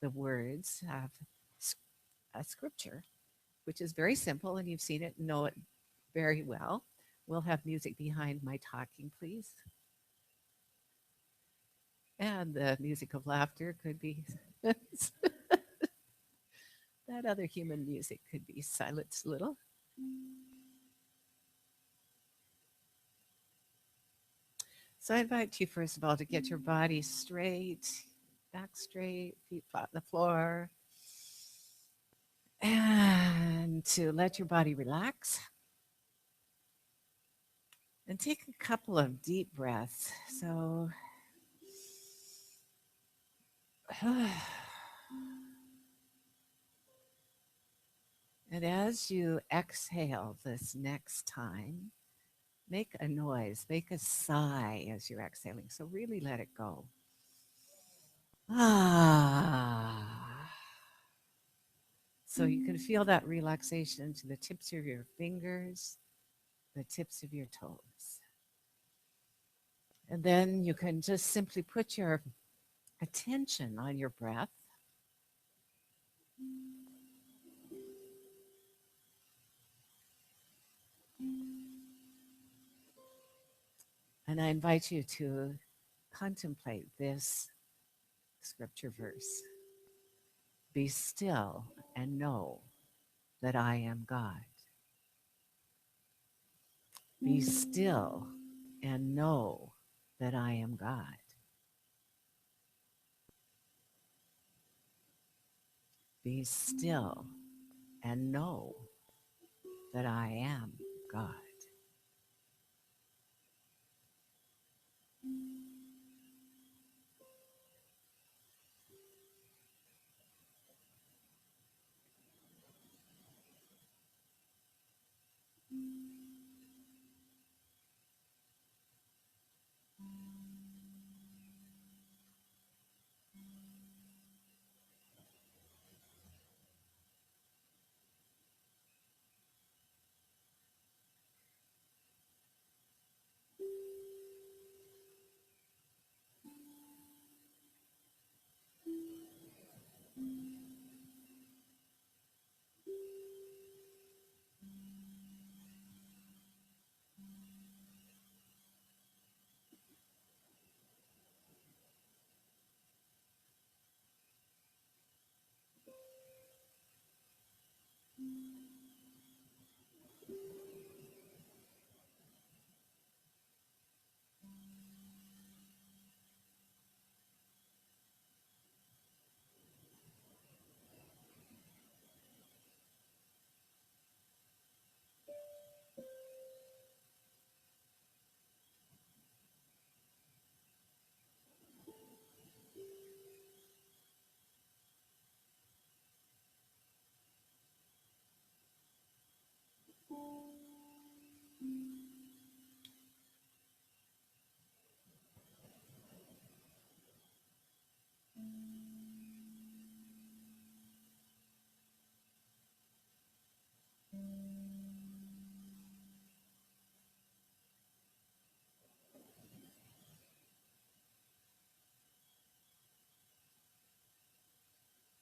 the words of a scripture, which is very simple, and you've seen it and know it very well. We'll have music behind my talking, please. And the music of laughter could be that other human music could be silenced a little. So I invite you, first of all, to get your body straight, back straight, feet flat on the floor, and to let your body relax. And take a couple of deep breaths. So, and as you exhale this next time, make a noise, make a sigh as you're exhaling. So, really let it go. Ah. So you can feel that relaxation to the tips of your fingers, the tips of your toes. And then you can just simply put your attention on your breath. And I invite you to contemplate this scripture verse. Be still and know that I am God. Be still and know that I am God. Be still and know that I am God.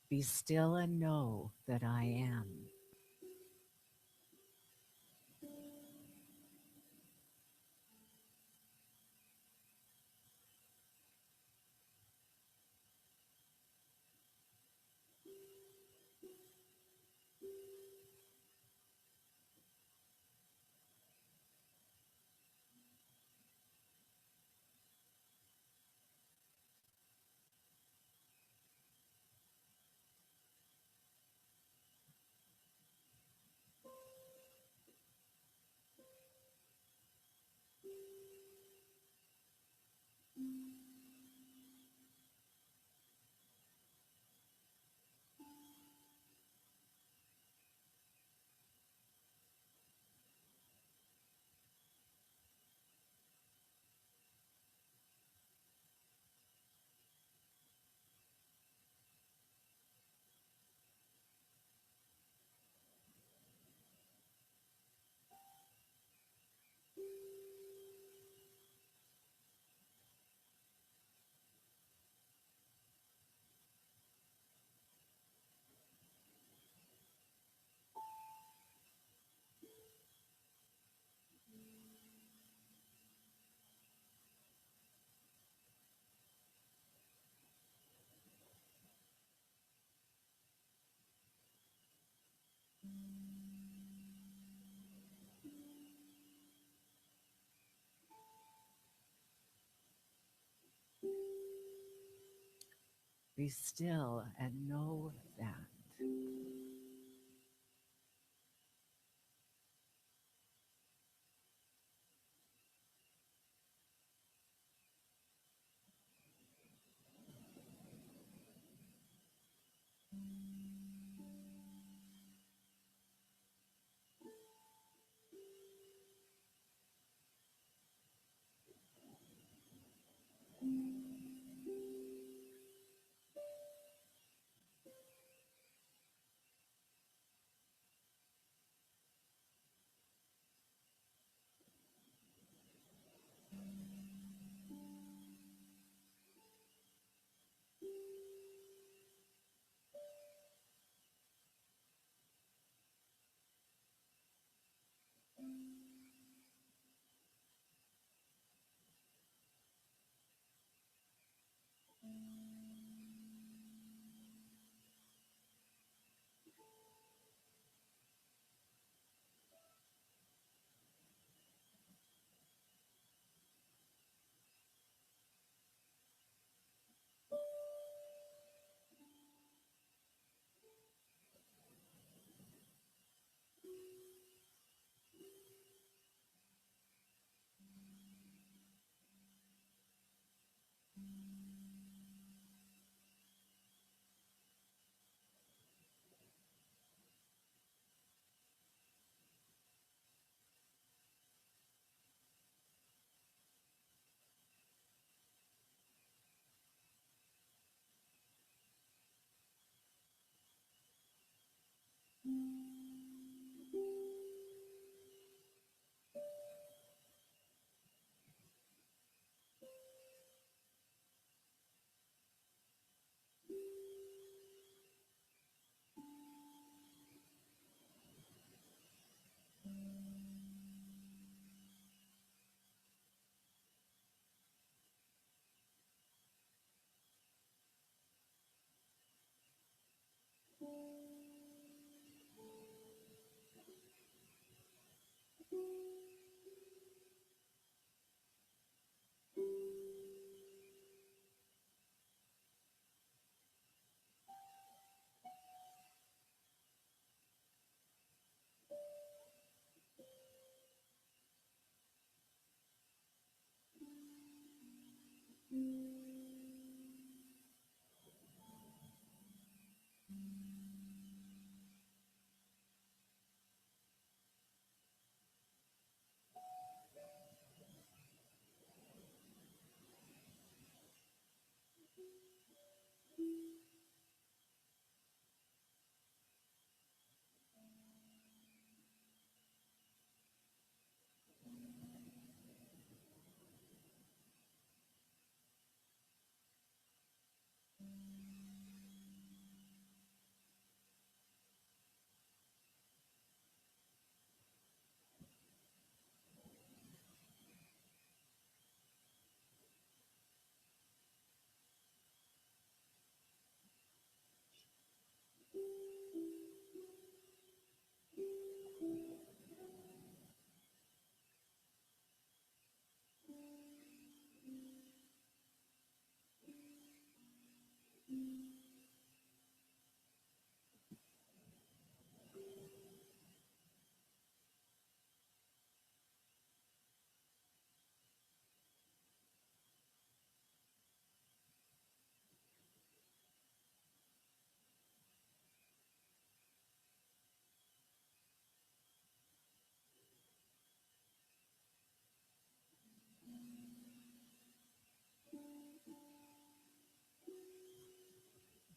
Be still and know that I am. Be still and know that.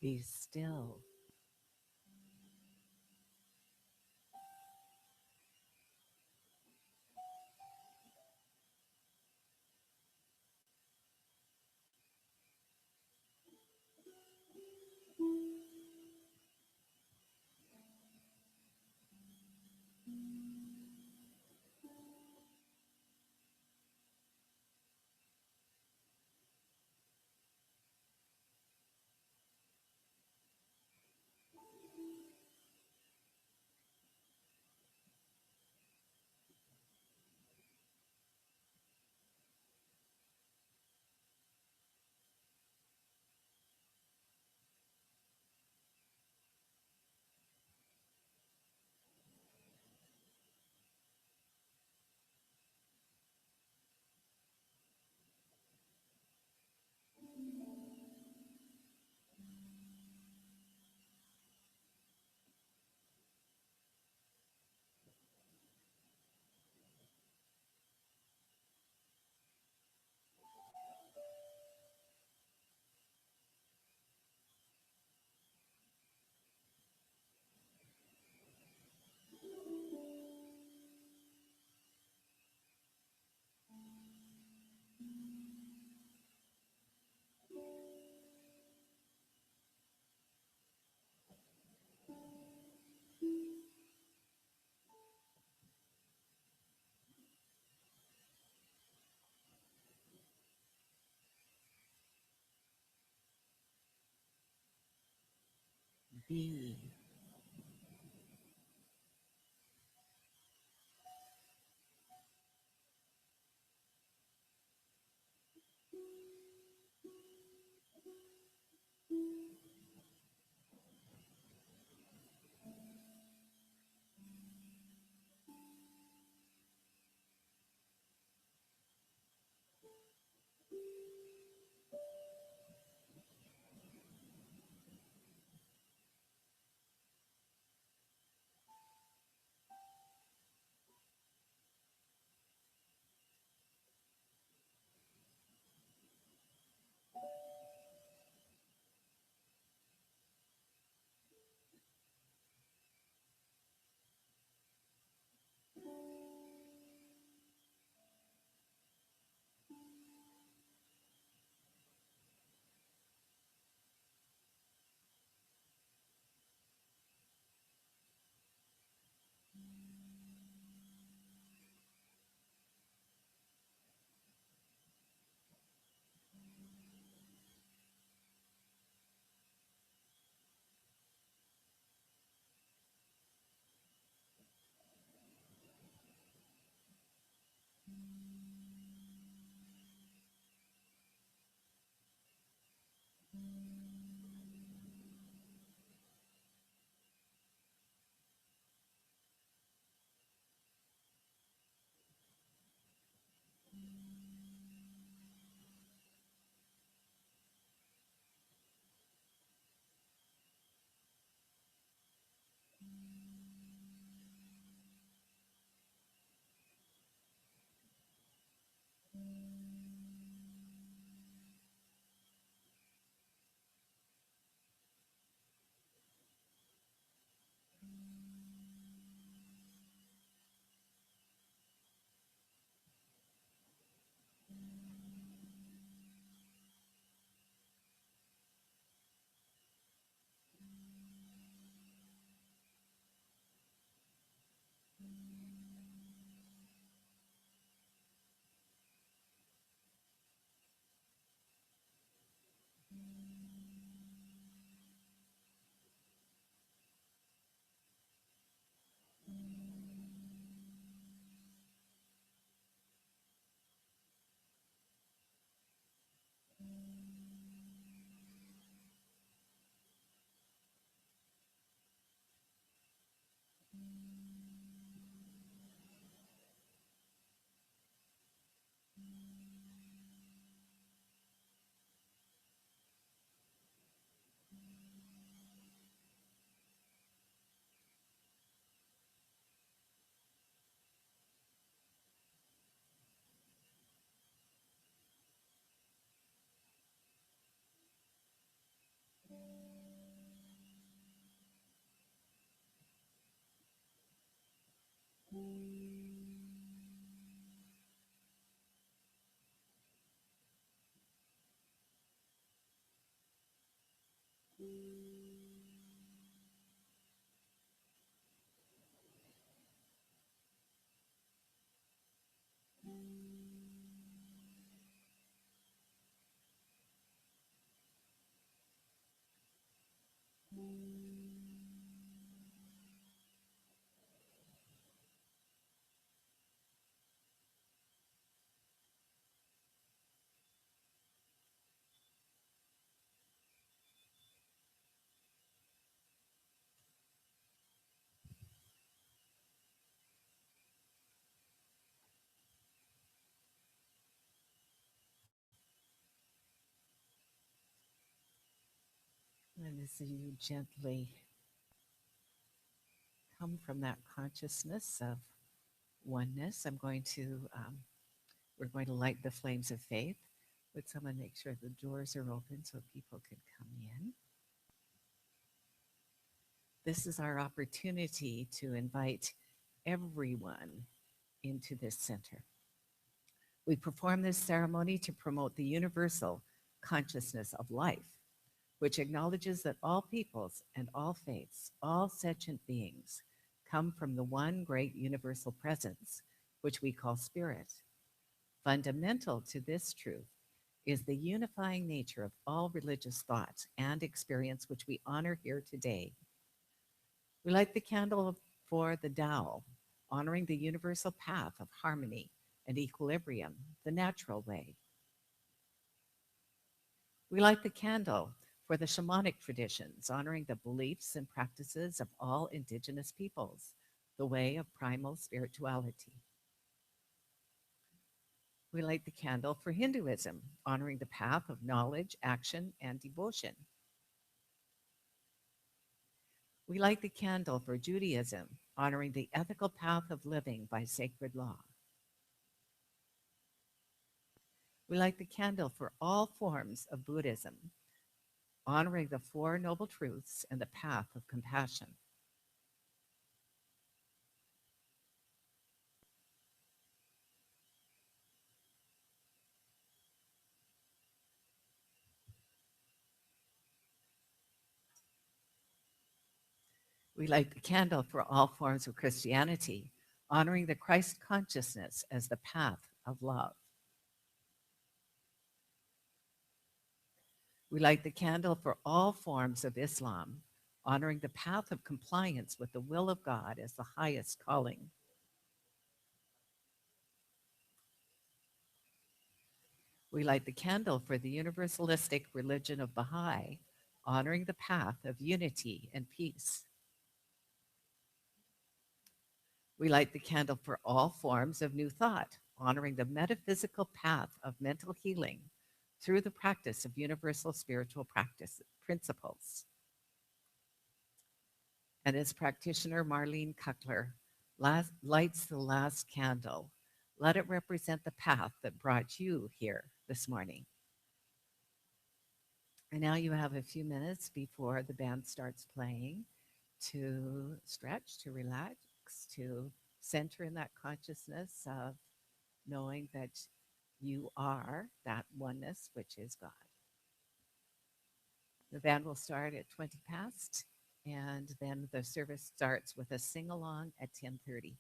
Be still. Be. And as you gently come from that consciousness of oneness, we're going to light the flames of faith. Would someone make sure the doors are open so people can come in? This is our opportunity to invite everyone into this center. We perform this ceremony to promote the universal consciousness of life, which acknowledges that all peoples and all faiths, all sentient beings, come from the one great universal presence, which we call spirit. Fundamental to this truth is the unifying nature of all religious thought and experience which we honor here today. We light the candle for the Tao, honoring the universal path of harmony and equilibrium, the natural way. We light the candle for the shamanic traditions, honoring the beliefs and practices of all indigenous peoples, the way of primal spirituality. We light the candle for Hinduism, honoring the path of knowledge, action, and devotion. We light the candle for Judaism, honoring the ethical path of living by sacred law. We light the candle for all forms of Buddhism, honoring the Four Noble Truths and the path of compassion. We light the candle for all forms of Christianity, honoring the Christ consciousness as the path of love. We light the candle for all forms of Islam, honoring the path of compliance with the will of God as the highest calling. We light the candle for the universalistic religion of Baha'i, honoring the path of unity and peace. We light the candle for all forms of New Thought, honoring the metaphysical path of mental healing through the practice of universal spiritual practice principles. And as practitioner Marlene Kuckler lights the last candle, let it represent the path that brought you here this morning. And now you have a few minutes before the band starts playing to stretch, to relax, to center in that consciousness of knowing that you are that oneness, which is God. The band will start at 20 past, and then the service starts with a sing-along at 10:30.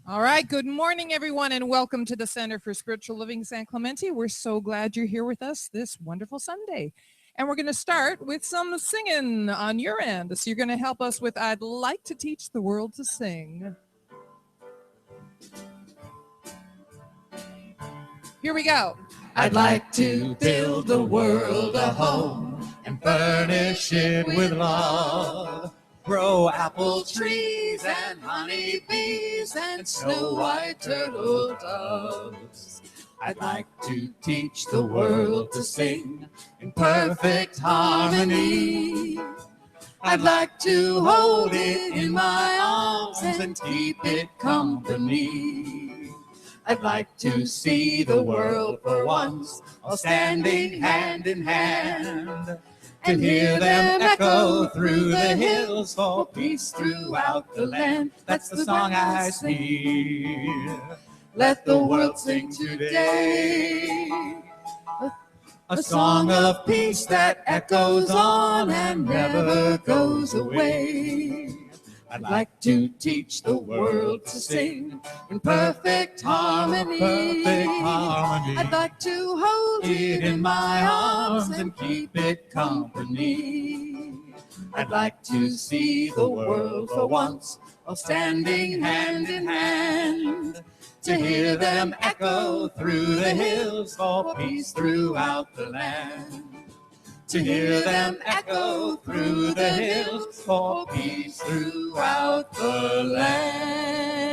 All right, good morning, everyone, and welcome to the Center for Spiritual Living San Clemente. We're so glad you're here with us this wonderful Sunday. And we're going to start with some singing on your end. So you're going to help us with I'd Like to Teach the World to Sing. Here we go. I'd like to build the world a home and furnish it with love. Grow apple trees and honey bees and snow white turtle doves. I'd like to teach the world to sing in perfect harmony. I'd like to hold it in my arms and keep it company. I'd like to see the world for once, all standing hand in hand, and hear them echo through the hills for peace throughout the land. That's the song I sing. Let the world sing today. A song of peace that echoes on and never goes away. I'd like to teach the world to sing in perfect harmony. I'd like to hold it in my arms and keep it company. I'd like to see the world for once, all standing hand in hand, to hear them echo through the hills for peace throughout the land. To hear them echo through the hills for peace throughout the land.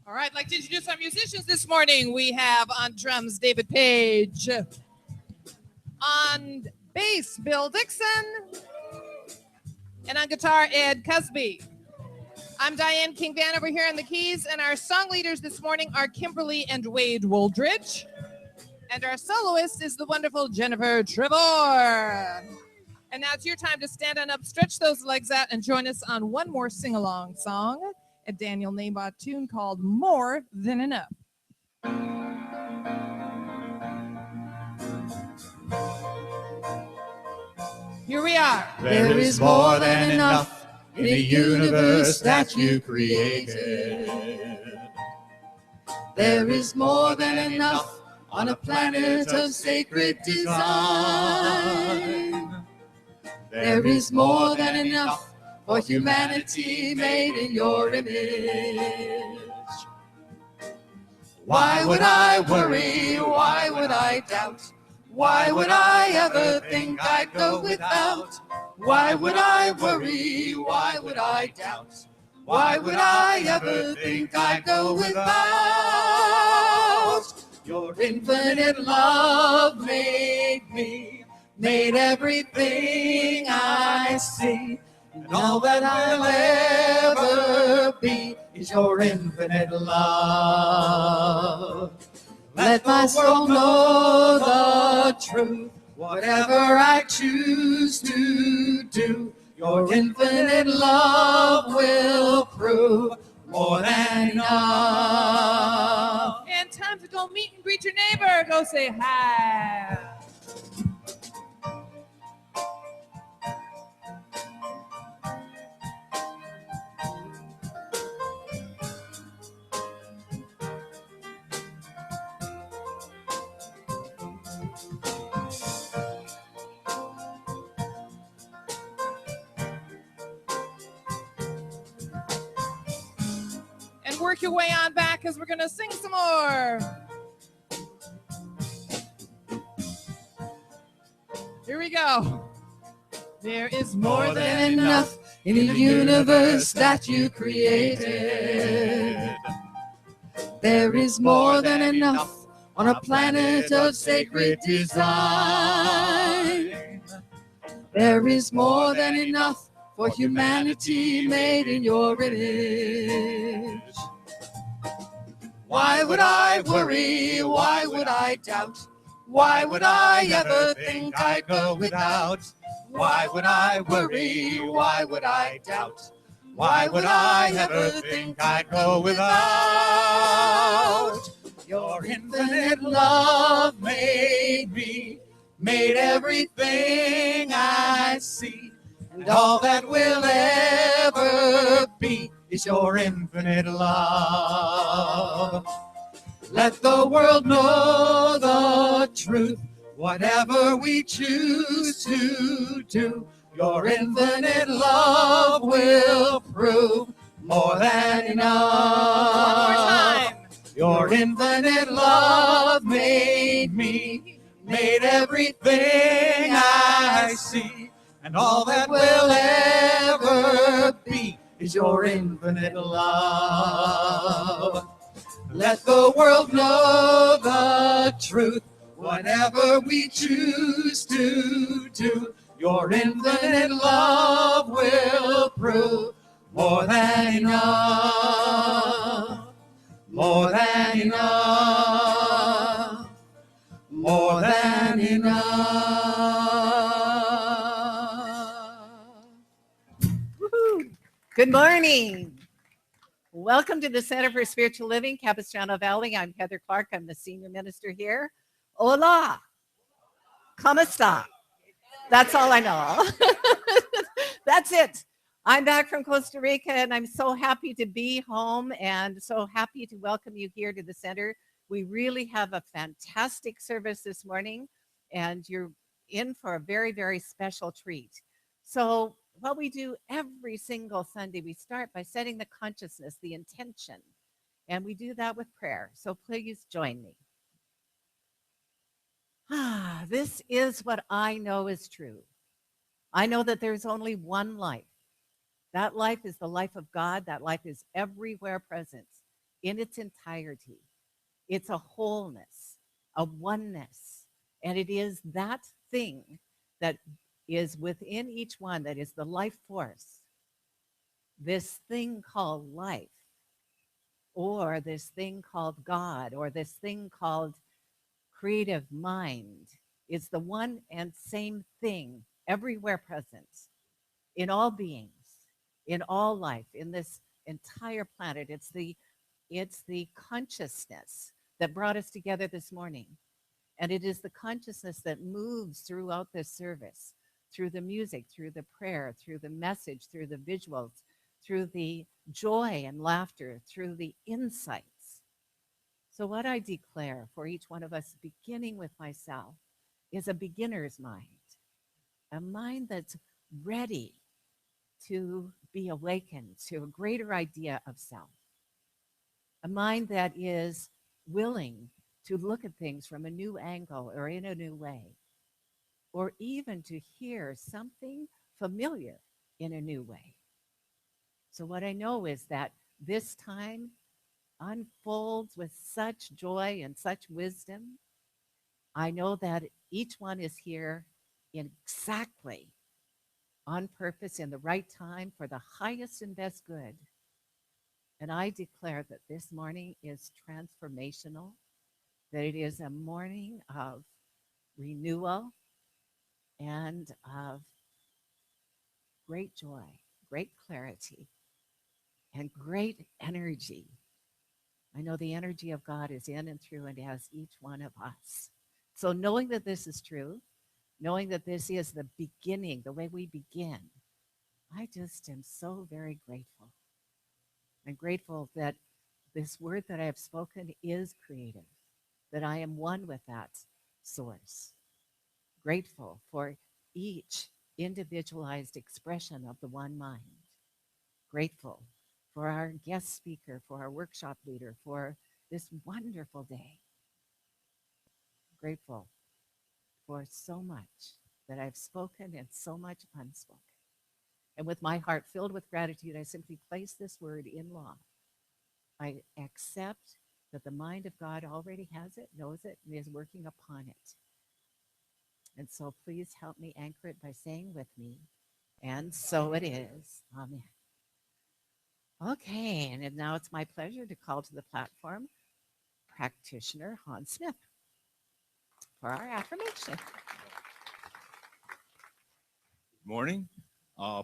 All right, I'd like to introduce our musicians this morning. We have on drums David Page, on bass Bill Dixon, and on guitar Ed Cusby. I'm Diane King Van over here on the keys, and our song leaders this morning are Kimberly and Wade Woldridge. And our soloist is the wonderful Jennifer Trevor. And now it's your time to stand on up, stretch those legs out, and join us on one more sing-along song, a Daniel Nabot tune called More Than Enough. Here we are. There is more than enough in the universe that you created. There is more than enough on a planet of sacred design. There is more than enough for humanity made in your image. Why would I worry? Why would I doubt? Why would I ever think I'd go without? Why would I worry? Why would I doubt? Why would I ever think I'd go without? Your infinite love made me, made everything I see. And all that I'll ever be is your infinite love. Let my soul know the truth, whatever I choose to do. Your infinite love will prove more than enough. And time to go meet and greet your neighbor. Go say hi. And work your way on back because we're going to sing some more. Here we go. There is more than enough in the universe that you created. There is more than enough on a planet of sacred design. There is more than enough for humanity made in your image. Why would I worry? Why would I doubt? Why would I ever think I'd go without? Why would I worry? Why would I doubt? Why would I ever think I'd go without? Your infinite love made me, made everything I see. And all that will ever be is your infinite love. Let the world know the truth, whatever we choose to do. Your infinite love will prove more than enough. One more time. Your infinite love made me, made everything I see, and all that will ever be is your infinite love. Let the world know the truth, whatever we choose to do. Your infinite love will prove more than enough, more than enough, more than enough. Woohoo. Good morning. Welcome to the Center for Spiritual Living, Capistrano Valley. I'm Heather Clark. I'm the senior minister here. Hola. ¿Cómo está? That's all I know. That's it. I'm back from Costa Rica, and I'm so happy to be home and so happy to welcome you here to the center. We really have a fantastic service this morning, and you're in for a very, very special treat. So what we do every single Sunday, we start by setting the consciousness, the intention, and we do that with prayer. So please join me. This is what I know is true. I know that there's only one life. That life is the life of God. That life is everywhere present in its entirety. It's a wholeness, a oneness, and it is that thing that is within each one that is the life force. This thing called life, or this thing called God, or this thing called creative mind. It's the one and same thing everywhere present in all beings, in all life, in this entire planet. It's the consciousness that brought us together this morning. And it is the consciousness that moves throughout this service, through the music, through the prayer, through the message, through the visuals, through the joy and laughter, through the insights. So what I declare for each one of us, beginning with myself, is a beginner's mind, a mind that's ready to be awakened to a greater idea of self, a mind that is willing to look at things from a new angle or in a new way, or even to hear something familiar in a new way. So what I know is that this time unfolds with such joy and such wisdom. I know that each one is here exactly on purpose in the right time for the highest and best good. And I declare that this morning is transformational, that it is a morning of renewal and of great joy, great clarity, and great energy. I know the energy of God is in and through and as each one of us. So knowing that this is true, knowing that this is the beginning, the way we begin, I just am so very grateful. I'm grateful that this word that I have spoken is creative, that I am one with that source. Grateful for each individualized expression of the one mind. Grateful for our guest speaker, for our workshop leader, for this wonderful day. Grateful for so much that I've spoken and so much unspoken. And with my heart filled with gratitude, I simply place this word in law. I accept that the mind of God already has it, knows it, and is working upon it. And so please help me anchor it by saying with me, and so it is. Amen. Okay, and now it's my pleasure to call to the platform practitioner Hans Smith for our affirmation. Morning.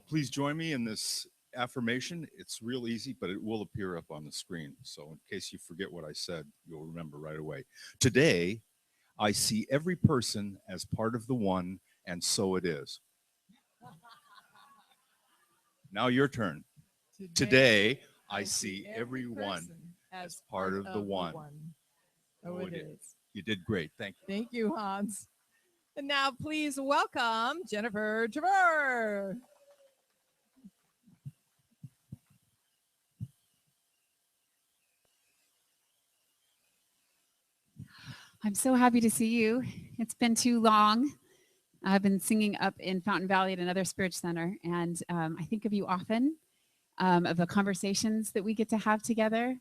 Please join me in this affirmation. It's real easy, but it will appear up on the screen. So in case you forget what I said, you'll remember right away. Today, I see every person as part of the one, and so it is. Now your turn. Today, I see everyone person as part of the one. Oh, it is. You did great. Thank you. Thank you, Hans. And now please welcome Jennifer Trevor. I'm so happy to see you. It's been too long. I've been singing up in Fountain Valley at another spirit center, and I think of you often, of the conversations that we get to have together.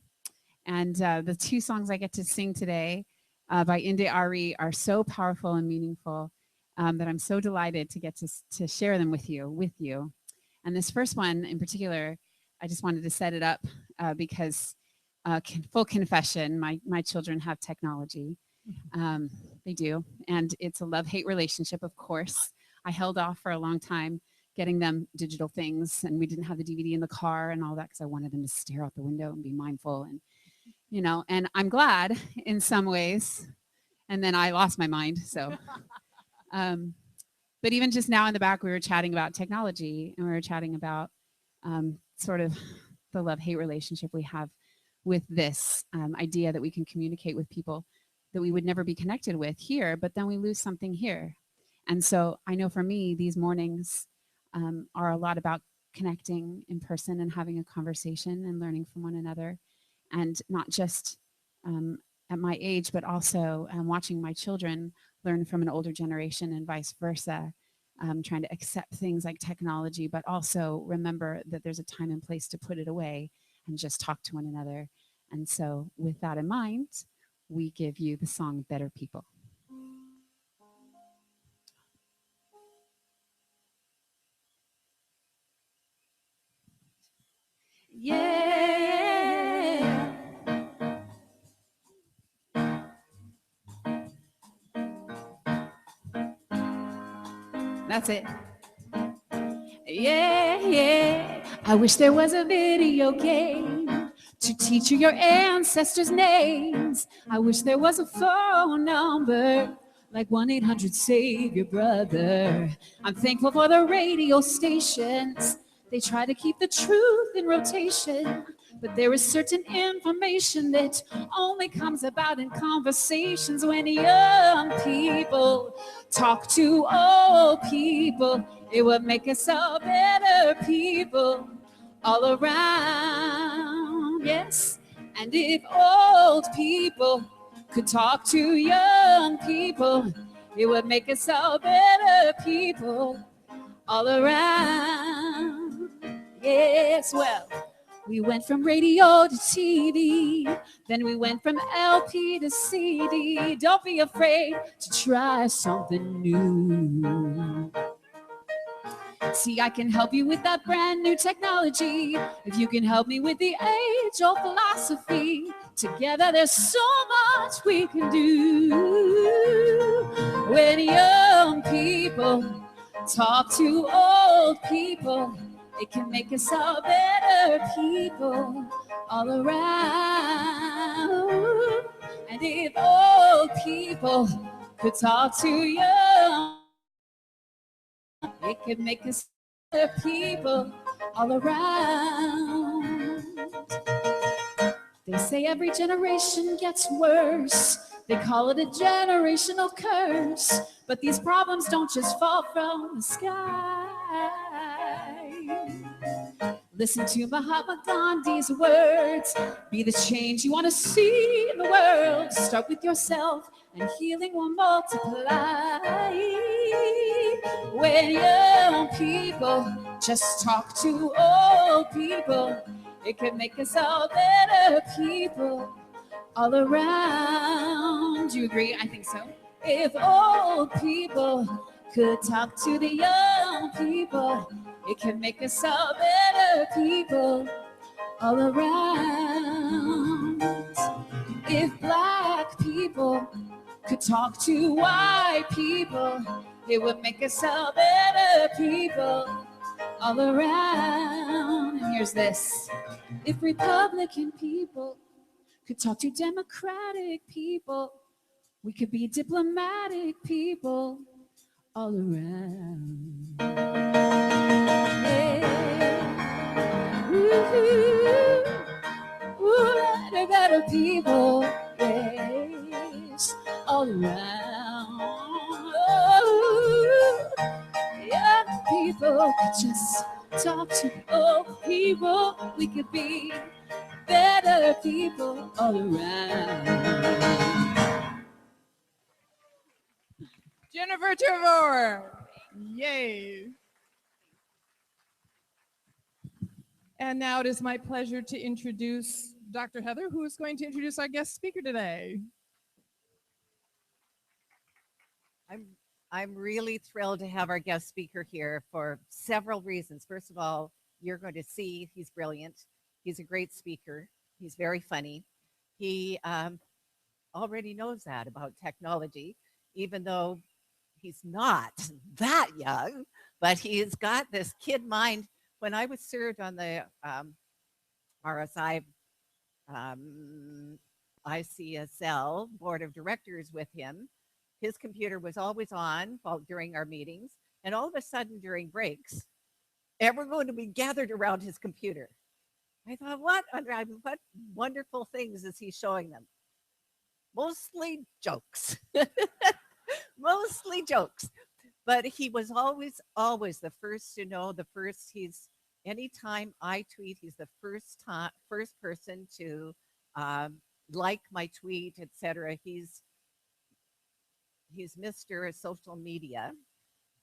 And the two songs I get to sing today by Inde Ari are so powerful and meaningful that I'm so delighted to get to share them with you. And this first one in particular, I just wanted to set it up because full confession, my children have technology. They do. And it's a love-hate relationship, of course. I held off for a long time getting them digital things, and we didn't have the DVD in the car and all that because I wanted them to stare out the window and be mindful. And, you know, and I'm glad in some ways. And then I lost my mind. So, but even just now in the back, we were chatting about technology, and we were chatting about sort of the love-hate relationship we have with this idea that we can communicate with people that we would never be connected with here, but then we lose something here. And so I know for me, these mornings are a lot about connecting in person and having a conversation and learning from one another. And not just at my age, but also watching my children learn from an older generation and vice versa, trying to accept things like technology, but also remember that there's a time and place to put it away and just talk to one another. And so with that in mind, we give you the song Better People. Yeah. That's it. Yeah. I wish there was a video game to teach you your ancestors' names. I wish there was a phone number like 1-800-SAVE-YOUR-BROTHER. I'm thankful for the radio stations. They try to keep the truth in rotation, but there is certain information that only comes about in conversations when young people talk to old people. It would make us all better people all around, yes. And if old people could talk to young people, it would make us all better people all around. Yes, well, we went from radio to TV, then we went from LP to CD. Don't be afraid to try something new. See, I can help you with that brand new technology if you can help me with the age-old philosophy. Together there's so much we can do. When young people talk to old people, it can make us all better people all around. And if old people could talk to young, it could make us better people all around. They say every generation gets worse. They call it a generational curse. But these problems don't just fall from the sky. Listen to Mahatma Gandhi's words. Be the change you want to see in the world. Start with yourself and healing will multiply. When young people just talk to old people, it can make us all better people all around. Do you agree? I think so. If old people could talk to the young people, it can make us all better people all around. If black people could talk to white people, it would make us all better people all around. And here's this. If Republican people could talk to Democratic people, we could be diplomatic people all around. Yeah. Woo-hoo. Oh, people, we could be better people all around. Jennifer Trevor. Yay. And now it is my pleasure to introduce Dr. Heather, who is going to introduce our guest speaker today. I'm I'm really thrilled to have our guest speaker here for several reasons. First of all, you're going to see he's brilliant. He's a great speaker. He's very funny. He already knows that about technology, even though he's not that young, but he's got this kid mind. When I was served on the RSI ICSL board of directors with him, his computer was always on during our meetings. And all of a sudden, during breaks, everyone would be gathered around his computer. I thought, what wonderful things is he showing them? Mostly jokes. Mostly jokes. But he was always the first to know, the first. Anytime I tweet, he's the first person to um, like my tweet, etc. He's Mr. Social Media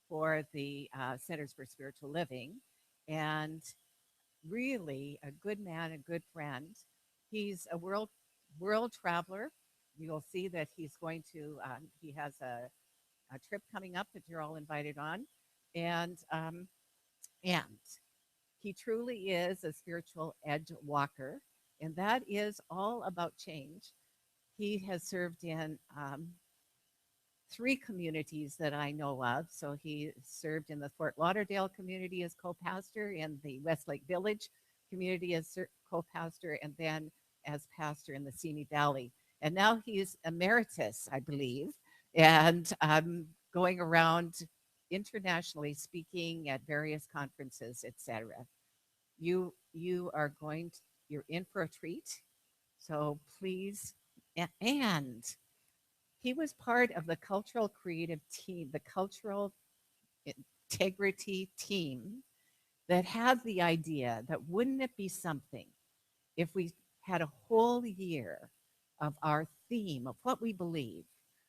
for the Centers for Spiritual Living, and really a good man, a good friend. He's a world traveler. You'll see that he's going to. He has a trip coming up that you're all invited on, and he truly is a spiritual edge walker, and that is all about change. He has served in three communities that I know of. So he served in the Fort Lauderdale community as co-pastor, in the Westlake Village community as co-pastor, and then as pastor in the Simi Valley. And now he's emeritus, I believe, and going around internationally speaking at various conferences, etc. You are you're in for a treat. So please, and he was part of the cultural creative team, the cultural integrity team that had the idea that wouldn't it be something if we had a whole year of our theme of what we believe,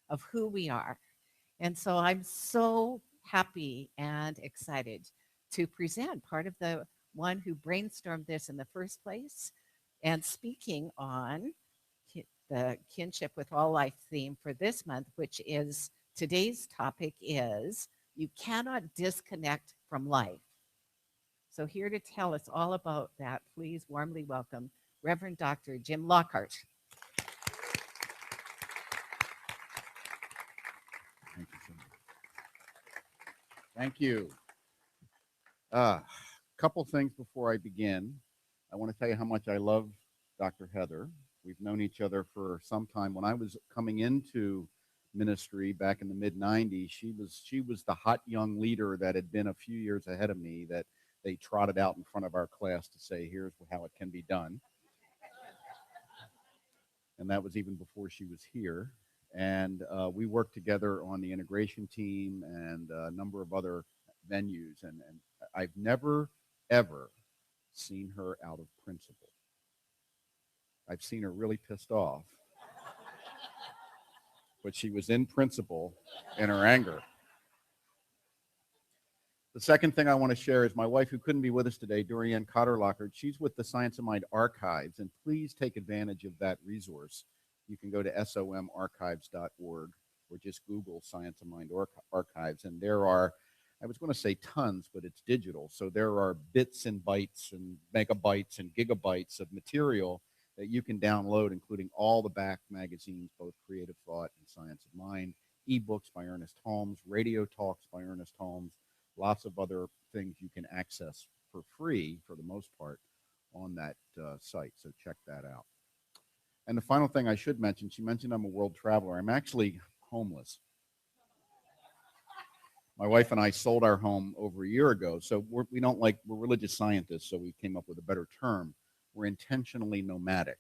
of who we are. And so I'm so happy and excited to present part of the one who brainstormed this in the first place and speaking on the kinship with all life theme for this month, which is today's topic is you cannot disconnect from life. So here to tell us all about that, please warmly welcome Reverend Dr. Jim Lockhart. Thank you so much. Thank you. A couple things before I begin. I want to tell you how much I love Dr. Heather. We've known each other for some time. When I was coming into ministry back in the mid 90s, she was the hot young leader that had been a few years ahead of me that they trotted out in front of our class to say, here's how it can be done. And that was even before she was here. And we worked together on the integration team and a number of other venues. And I've never, ever seen her out of principle. I've seen her really pissed off, but she was in principle in her anger. The second thing I want to share is my wife, who couldn't be with us today, Dorianne Cotter-Lockhart. She's with the Science of Mind Archives, and please take advantage of that resource. You can go to somarchives.org or just Google Science of Mind Archives, and there are, I was going to say tons, but it's digital. So there are bits and bytes and megabytes and gigabytes of material that you can download, including all the back magazines, both Creative Thought and Science of Mind, ebooks by Ernest Holmes, radio talks by Ernest Holmes, lots of other things you can access for free, for the most part, on that site. So check that out. And the final thing I should mention, she mentioned I'm a world traveler. I'm actually homeless. My wife and I sold our home over a year ago. So we're religious scientists, so we came up with a better term. We're intentionally nomadic.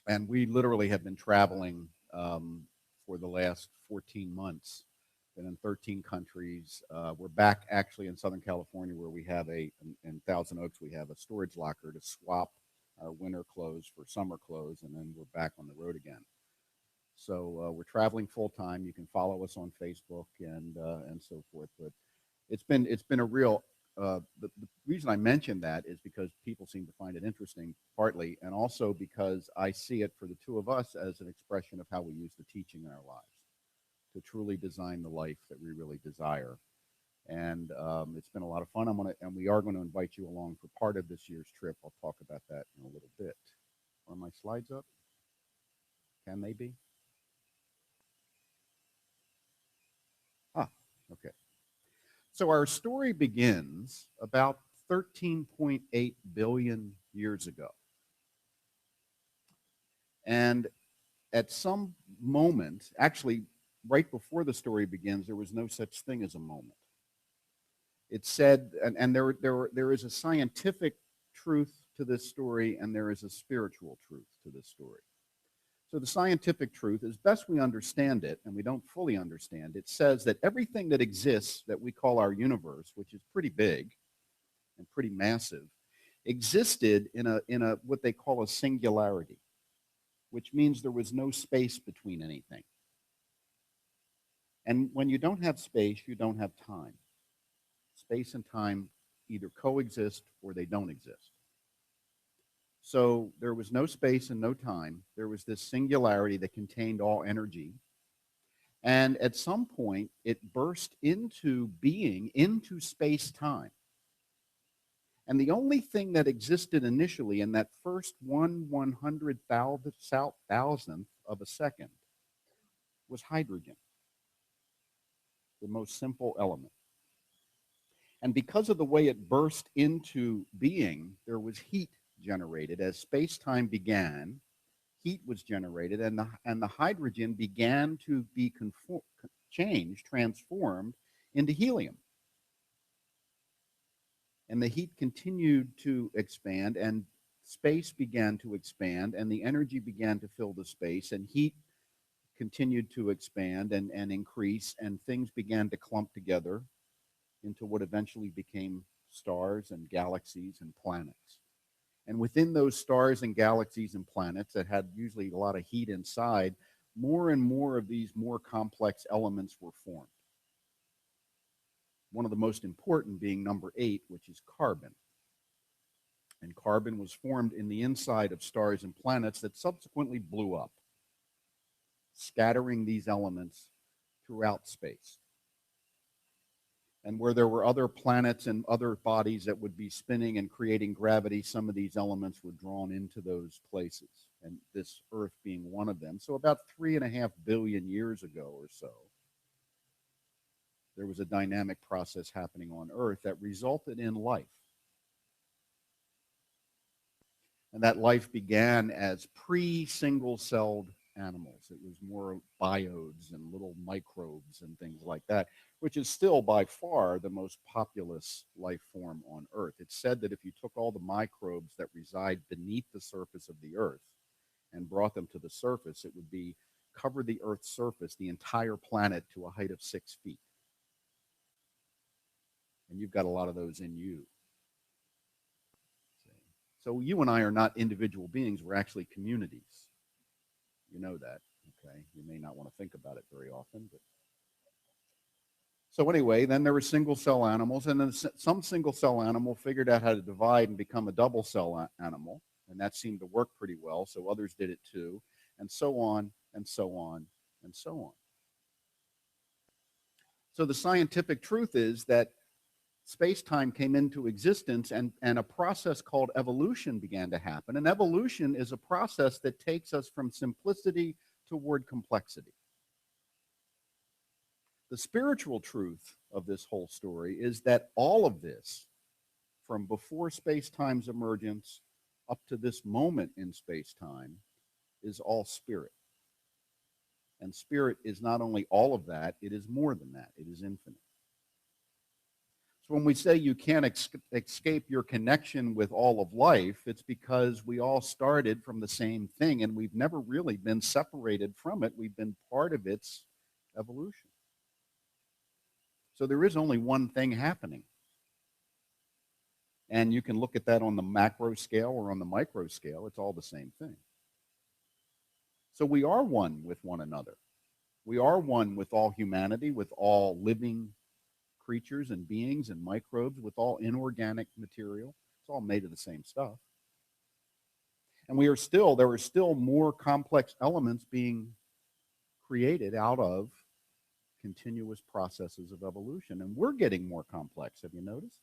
And we literally have been traveling for the last 14 months. been in 13 countries. We're back actually in Southern California where we have in Thousand Oaks, we have a storage locker to swap our winter clothes for summer clothes, and then we're back on the road again. So we're traveling full time. You can follow us on Facebook and so forth. But it's been a real. The reason I mention that is because people seem to find it interesting, partly, and also because I see it for the two of us as an expression of how we use the teaching in our lives to truly design the life that we really desire. And it's been a lot of fun. And we are going to invite you along for part of this year's trip. I'll talk about that in a little bit. Are my slides up? Can they be? Ah, okay. So our story begins about 13.8 billion years ago. And at some moment, actually, right before the story begins, there was no such thing as a moment. It said, and there is a scientific truth to this story, and there is a spiritual truth to this story. So the scientific truth, as best we understand it, and we don't fully understand it, says that everything that exists that we call our universe, which is pretty big and pretty massive, existed in a what they call a singularity, which means there was no space between anything. And when you don't have space, you don't have time. Space and time either coexist or they don't exist. So there was no space and no time. There was this singularity that contained all energy. And at some point, it burst into being, into space-time. And the only thing that existed initially in that first 1/100,000th of a second was hydrogen, the most simple element. And because of the way it burst into being, there was heat generated. As space-time began, heat was generated, and the hydrogen began to be changed, transformed into helium. And the heat continued to expand, and space began to expand, and the energy began to fill the space, and heat continued to expand and increase, and things began to clump together into what eventually became stars and galaxies and planets. And within those stars and galaxies and planets that had usually a lot of heat inside, more and more of these more complex elements were formed. One of the most important being number 8, which is carbon. And carbon was formed in the inside of stars and planets that subsequently blew up, scattering these elements throughout space. And where there were other planets and other bodies that would be spinning and creating gravity, some of these elements were drawn into those places, and this Earth being one of them. So about 3.5 billion years ago or so, there was a dynamic process happening on Earth that resulted in life. And that life began as pre-single-celled animals. It was more biodes and little microbes and things like that, which is still by far the most populous life form on Earth. It's said that if you took all the microbes that reside beneath the surface of the Earth and brought them to the surface, it would be cover the Earth's surface, the entire planet, to a height of 6 feet. And you've got a lot of those in you. So you and I are not individual beings. We're actually communities. You know that, okay? You may not want to think about it very often, but so anyway, then there were single-cell animals, and then some single-cell animal figured out how to divide and become a double-cell animal, and that seemed to work pretty well, so others did it too, and so on, and so on, and so on. So the scientific truth is that space-time came into existence, and a process called evolution began to happen, and evolution is a process that takes us from simplicity toward complexity. The spiritual truth of this whole story is that all of this, from before space-time's emergence up to this moment in space-time, is all spirit. And spirit is not only all of that, it is more than that. It is infinite. So when we say you can't escape your connection with all of life, it's because we all started from the same thing, and we've never really been separated from it. We've been part of its evolution. So there is only one thing happening. And you can look at that on the macro scale or on the micro scale. It's all the same thing. So we are one with one another. We are one with all humanity, with all living creatures and beings and microbes, with all inorganic material. It's all made of the same stuff. And there are still more complex elements being created out of continuous processes of evolution. And we're getting more complex. Have you noticed?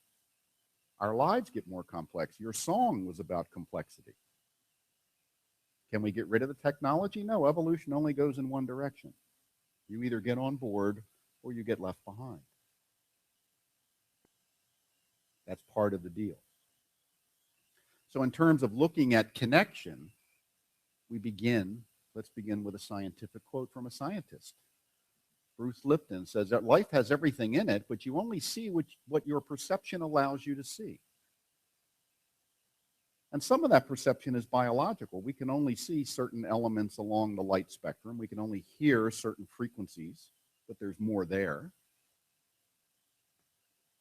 Our lives get more complex. Your song was about complexity. Can we get rid of the technology? No, evolution only goes in one direction. You either get on board or you get left behind. That's part of the deal. So in terms of looking at connection, let's begin with a scientific quote from a scientist. Bruce Lipton says that life has everything in it, but you only see what your perception allows you to see. And some of that perception is biological. We can only see certain elements along the light spectrum. We can only hear certain frequencies, but there's more there.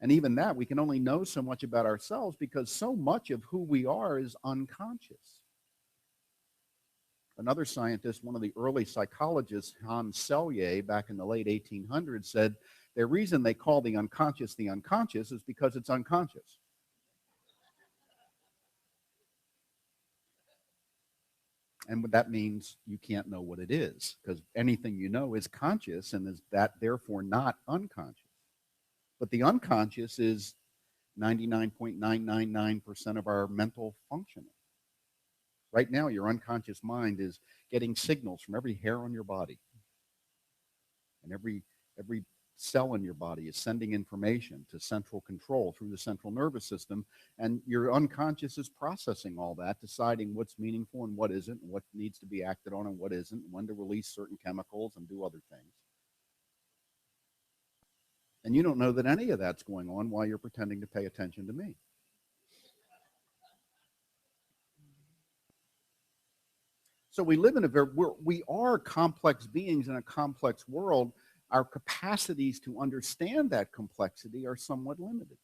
And even that, we can only know so much about ourselves because so much of who we are is unconscious. Another scientist, one of the early psychologists, Hans Selye, back in the late 1800s, said the reason they call the unconscious is because it's unconscious. And that means you can't know what it is, because anything you know is conscious and is that therefore not unconscious. But the unconscious is 99.999% of our mental functioning. Right now, your unconscious mind is getting signals from every hair on your body. And every cell in your body is sending information to central control through the central nervous system. And your unconscious is processing all that, deciding what's meaningful and what isn't, and what needs to be acted on and what isn't, when to release certain chemicals and do other things. And you don't know that any of that's going on while you're pretending to pay attention to me. So we live in we are complex beings in a complex world. Our capacities to understand that complexity are somewhat limited.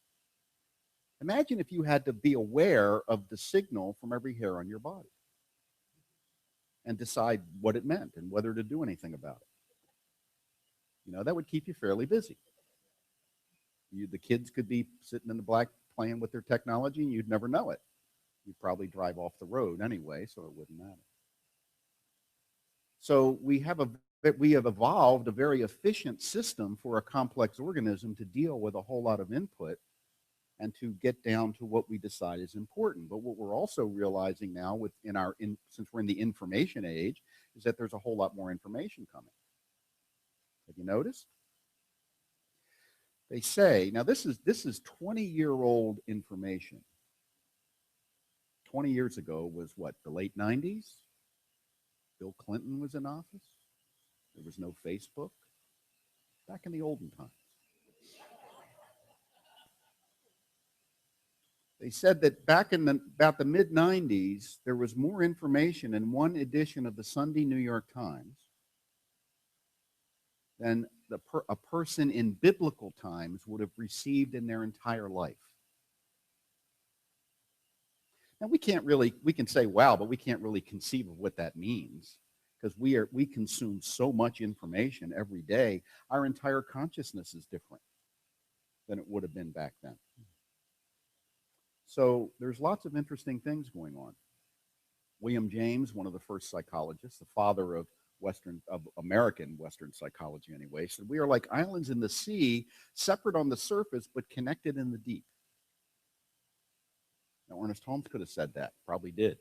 Imagine if you had to be aware of the signal from every hair on your body and decide what it meant and whether to do anything about it. You know, that would keep you fairly busy. The kids could be sitting in the black playing with their technology and you'd never know it. You'd probably drive off the road anyway, so it wouldn't matter. So we have evolved a very efficient system for a complex organism to deal with a whole lot of input and to get down to what we decide is important. But what we're also realizing now since we're in the information age is that there's a whole lot more information coming. Have you noticed? They say, now this is 20-year-old information. 20 years ago was what, the late 90s? Bill Clinton was in office. There was no Facebook. Back in the olden times. They said that back in about the mid-90s, there was more information in one edition of the Sunday New York Times than a person in biblical times would have received in their entire life. Now, we can say, wow, but we can't really conceive of what that means because we consume so much information every day. Our entire consciousness is different than it would have been back then. So there's lots of interesting things going on. William James, one of the first psychologists, the father of American Western psychology anyway, said we are like islands in the sea, separate on the surface, but connected in the deep. Now, Ernest Holmes could have said that, probably did.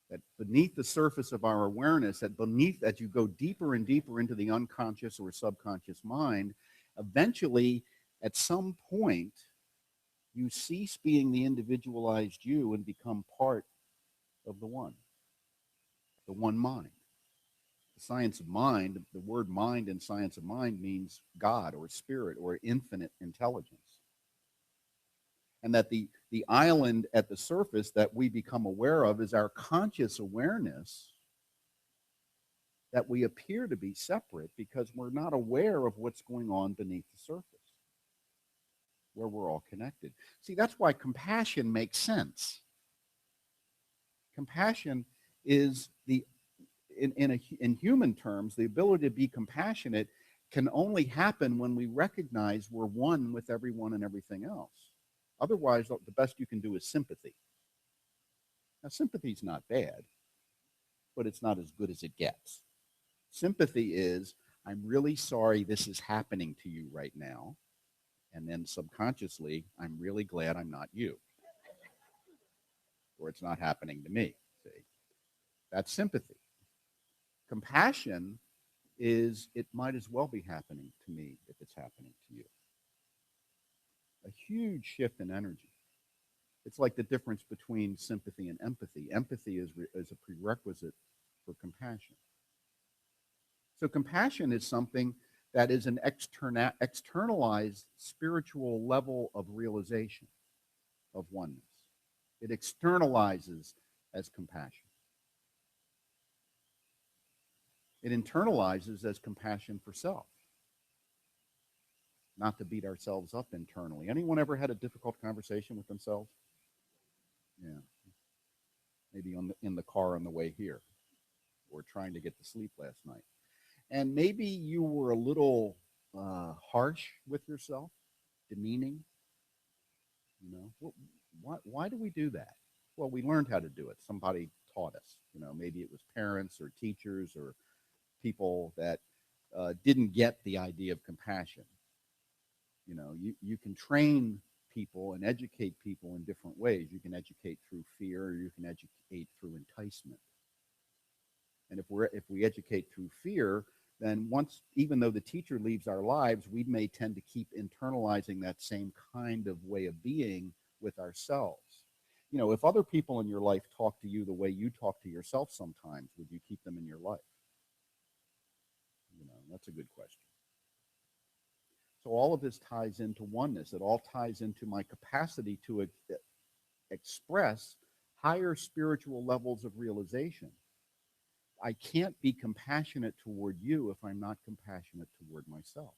That beneath the surface of our awareness, as you go deeper and deeper into the unconscious or subconscious mind, eventually, at some point, you cease being the individualized you and become part of the one mind. The science of mind, the word mind in science of mind means God or spirit or infinite intelligence. And that the island at the surface that we become aware of is our conscious awareness that we appear to be separate because we're not aware of what's going on beneath the surface, where we're all connected. See, that's why compassion makes sense. Compassion is in human terms, the ability to be compassionate can only happen when we recognize we're one with everyone and everything else. Otherwise, the best you can do is sympathy. Now, sympathy's not bad, but it's not as good as it gets. Sympathy is, I'm really sorry this is happening to you right now. And then subconsciously, I'm really glad I'm not you. Or it's not happening to me. See? That's sympathy. Compassion is, it might as well be happening to me if it's happening to you. A huge shift in energy. It's like the difference between sympathy and empathy. Empathy is a prerequisite for compassion. So compassion is something that is an externalized spiritual level of realization of oneness. It externalizes as compassion. It internalizes as compassion for self. Not to beat ourselves up internally. Anyone ever had a difficult conversation with themselves? Yeah. Maybe in the car on the way here, or trying to get to sleep last night. And maybe you were a little harsh with yourself, demeaning. You know, why do we do that? Well, we learned how to do it. Somebody taught us. You know, maybe it was parents or teachers or people that didn't get the idea of compassion. You know, you can train people and educate people in different ways. You can educate through fear, or you can educate through enticement. And if we educate through fear, then even though the teacher leaves our lives, we may tend to keep internalizing that same kind of way of being with ourselves. You know, if other people in your life talk to you the way you talk to yourself sometimes, would you keep them in your life? You know, that's a good question. So all of this ties into oneness. It all ties into my capacity to express higher spiritual levels of realization. I can't be compassionate toward you if I'm not compassionate toward myself.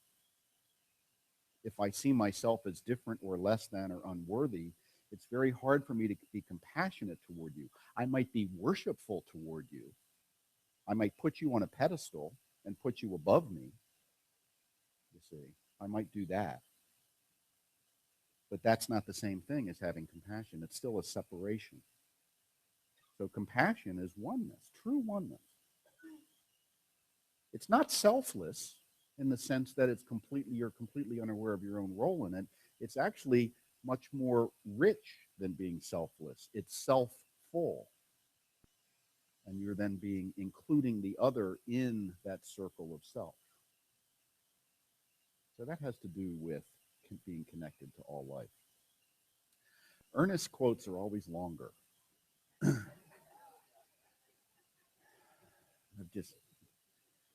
If I see myself as different or less than or unworthy, it's very hard for me to be compassionate toward you. I might be worshipful toward you. I might put you on a pedestal and put you above me. You see, I might do that. But that's not the same thing as having compassion. It's still a separation. So compassion is oneness, true oneness. It's not selfless in the sense that you're completely unaware of your own role in it. It's actually much more rich than being selfless. It's self-full. And you're then including the other in that circle of self. So that has to do with being connected to all life. Ernest quotes are always longer.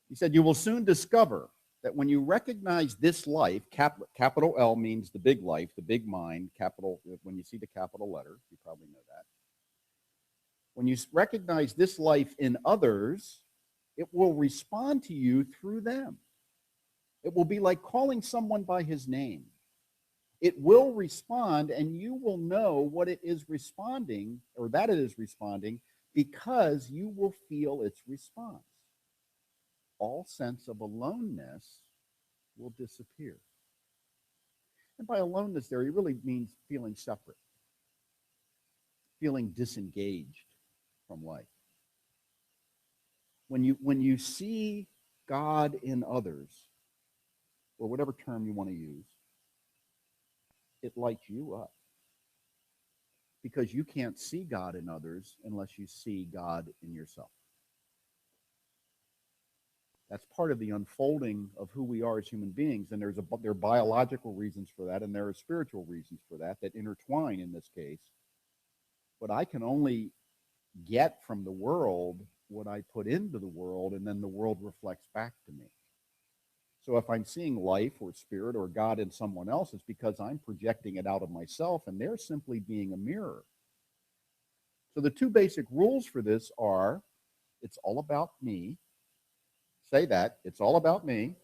He said, you will soon discover that when you recognize this life, capital L means the big life, the big mind, when you see the capital letter, you probably know that. When you recognize this life in others, it will respond to you through them. It will be like calling someone by his name. It will respond, and you will know what it is responding, or that it is responding, because you will feel its response. All sense of aloneness will disappear. And by aloneness there, he really means feeling separate, feeling disengaged from life. When you see God in others, or whatever term you want to use, it lights you up. Because you can't see God in others unless you see God in yourself. That's part of the unfolding of who we are as human beings, and there are biological reasons for that, and there are spiritual reasons for that intertwine in this case. But I can only get from the world what I put into the world, and then the world reflects back to me. So if I'm seeing life or spirit or God in someone else, it's because I'm projecting it out of myself, and they're simply being a mirror. So the two basic rules for this are, it's all about me, Say that. It's all about me.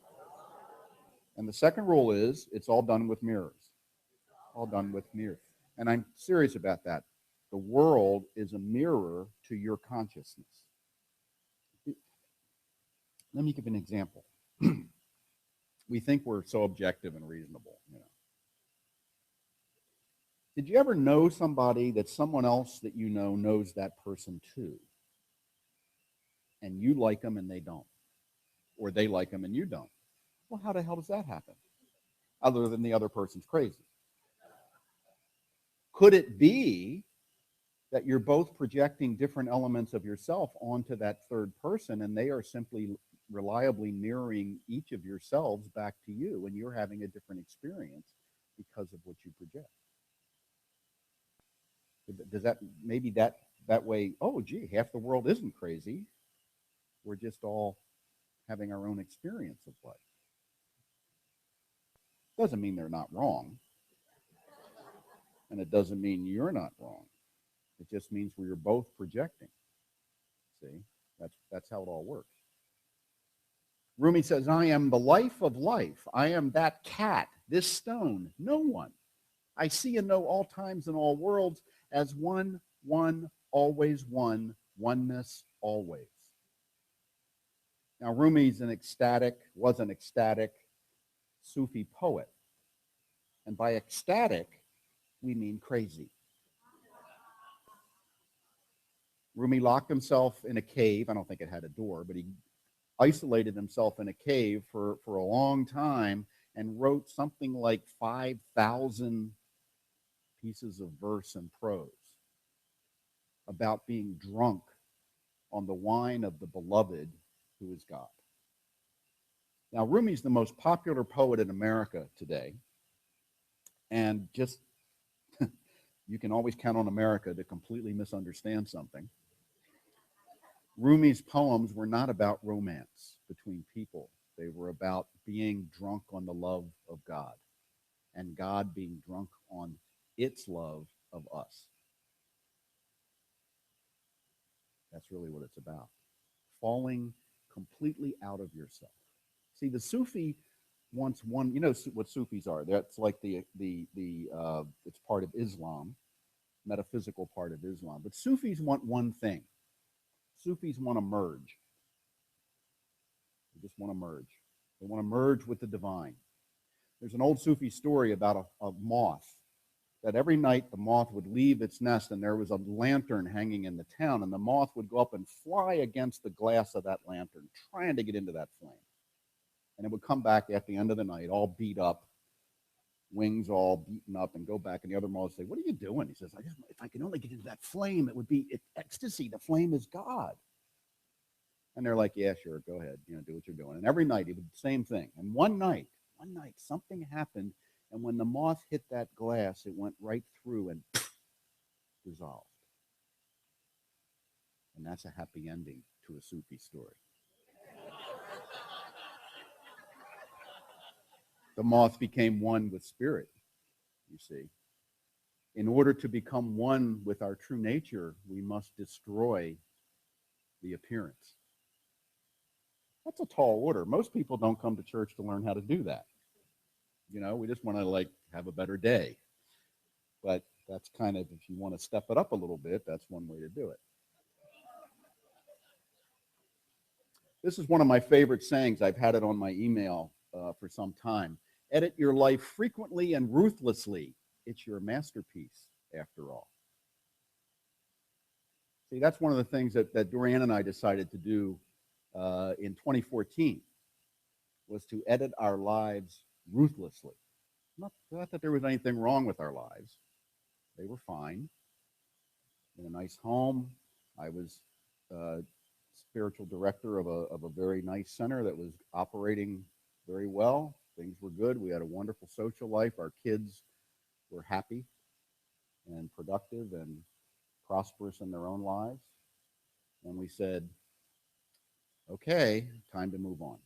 And the second rule is it's all done with mirrors. All done with mirrors. And I'm serious about that. The world is a mirror to your consciousness. Let me give an example. We think we're so objective and reasonable, you know. Did you ever know somebody that someone else that you know knows that person too? And you like them and they don't? Or they like them and you don't? Well, how the hell does that happen? Other than the other person's crazy. Could it be that you're both projecting different elements of yourself onto that third person and they are simply reliably mirroring each of yourselves back to you and you're having a different experience because of what you project? Does that maybe that way, oh gee, half the world isn't crazy. We're just all having our own experience of life. Doesn't mean they're not wrong. And it doesn't mean you're not wrong. It just means we're both projecting. See? That's how it all works. Rumi says, I am the life of life. I am that cat, this stone, no one. I see and know all times and all worlds as one, always one, oneness always. Now, Rumi's was an ecstatic Sufi poet. And by ecstatic, we mean crazy. Rumi locked himself in a cave. I don't think it had a door, but he isolated himself in a cave for a long time and wrote something like 5,000 pieces of verse and prose about being drunk on the wine of the beloved, who is God. Now, Rumi's the most popular poet in America today, and just you can always count on America to completely misunderstand something. Rumi's poems were not about romance between people. They were about being drunk on the love of God and God being drunk on its love of us. That's really what it's about. Falling completely out of yourself. See, the Sufi wants one, you know what Sufis are. That's like it's part of Islam, metaphysical part of Islam. But Sufis want one thing. Sufis want to merge. They just want to merge. They want to merge with the divine. There's an old Sufi story about a moth, that every night the moth would leave its nest and there was a lantern hanging in the town, and the moth would go up and fly against the glass of that lantern, trying to get into that flame. And it would come back at the end of the night all beat up, wings all beaten up, and go back, and the other moth would say, what are you doing? He says, if I can only get into that flame, it would be ecstasy. The flame is God. And they're like, yeah, sure, go ahead, do what you're doing. And every night he would do the same thing. And one night, something happened, and when the moth hit that glass, it went right through and dissolved. And that's a happy ending to a Sufi story. The moth became one with spirit, you see. In order to become one with our true nature, we must destroy the appearance. That's a tall order. Most people don't come to church to learn how to do that. We just want to have a better day. But that's kind of, if you want to step it up a little bit, that's one way to do it. This is one of my favorite sayings. I've had it on my email for some time. Edit your life frequently and ruthlessly. It's your masterpiece, after all. See, that's one of the things that Dorianne and I decided to do in 2014, was to edit our lives ruthlessly. Not that there was anything wrong with our lives. They were fine. In a nice home. I was spiritual director of a very nice center that was operating very well. Things were good. We had a wonderful social life. Our kids were happy and productive and prosperous in their own lives. And we said, okay, time to move on.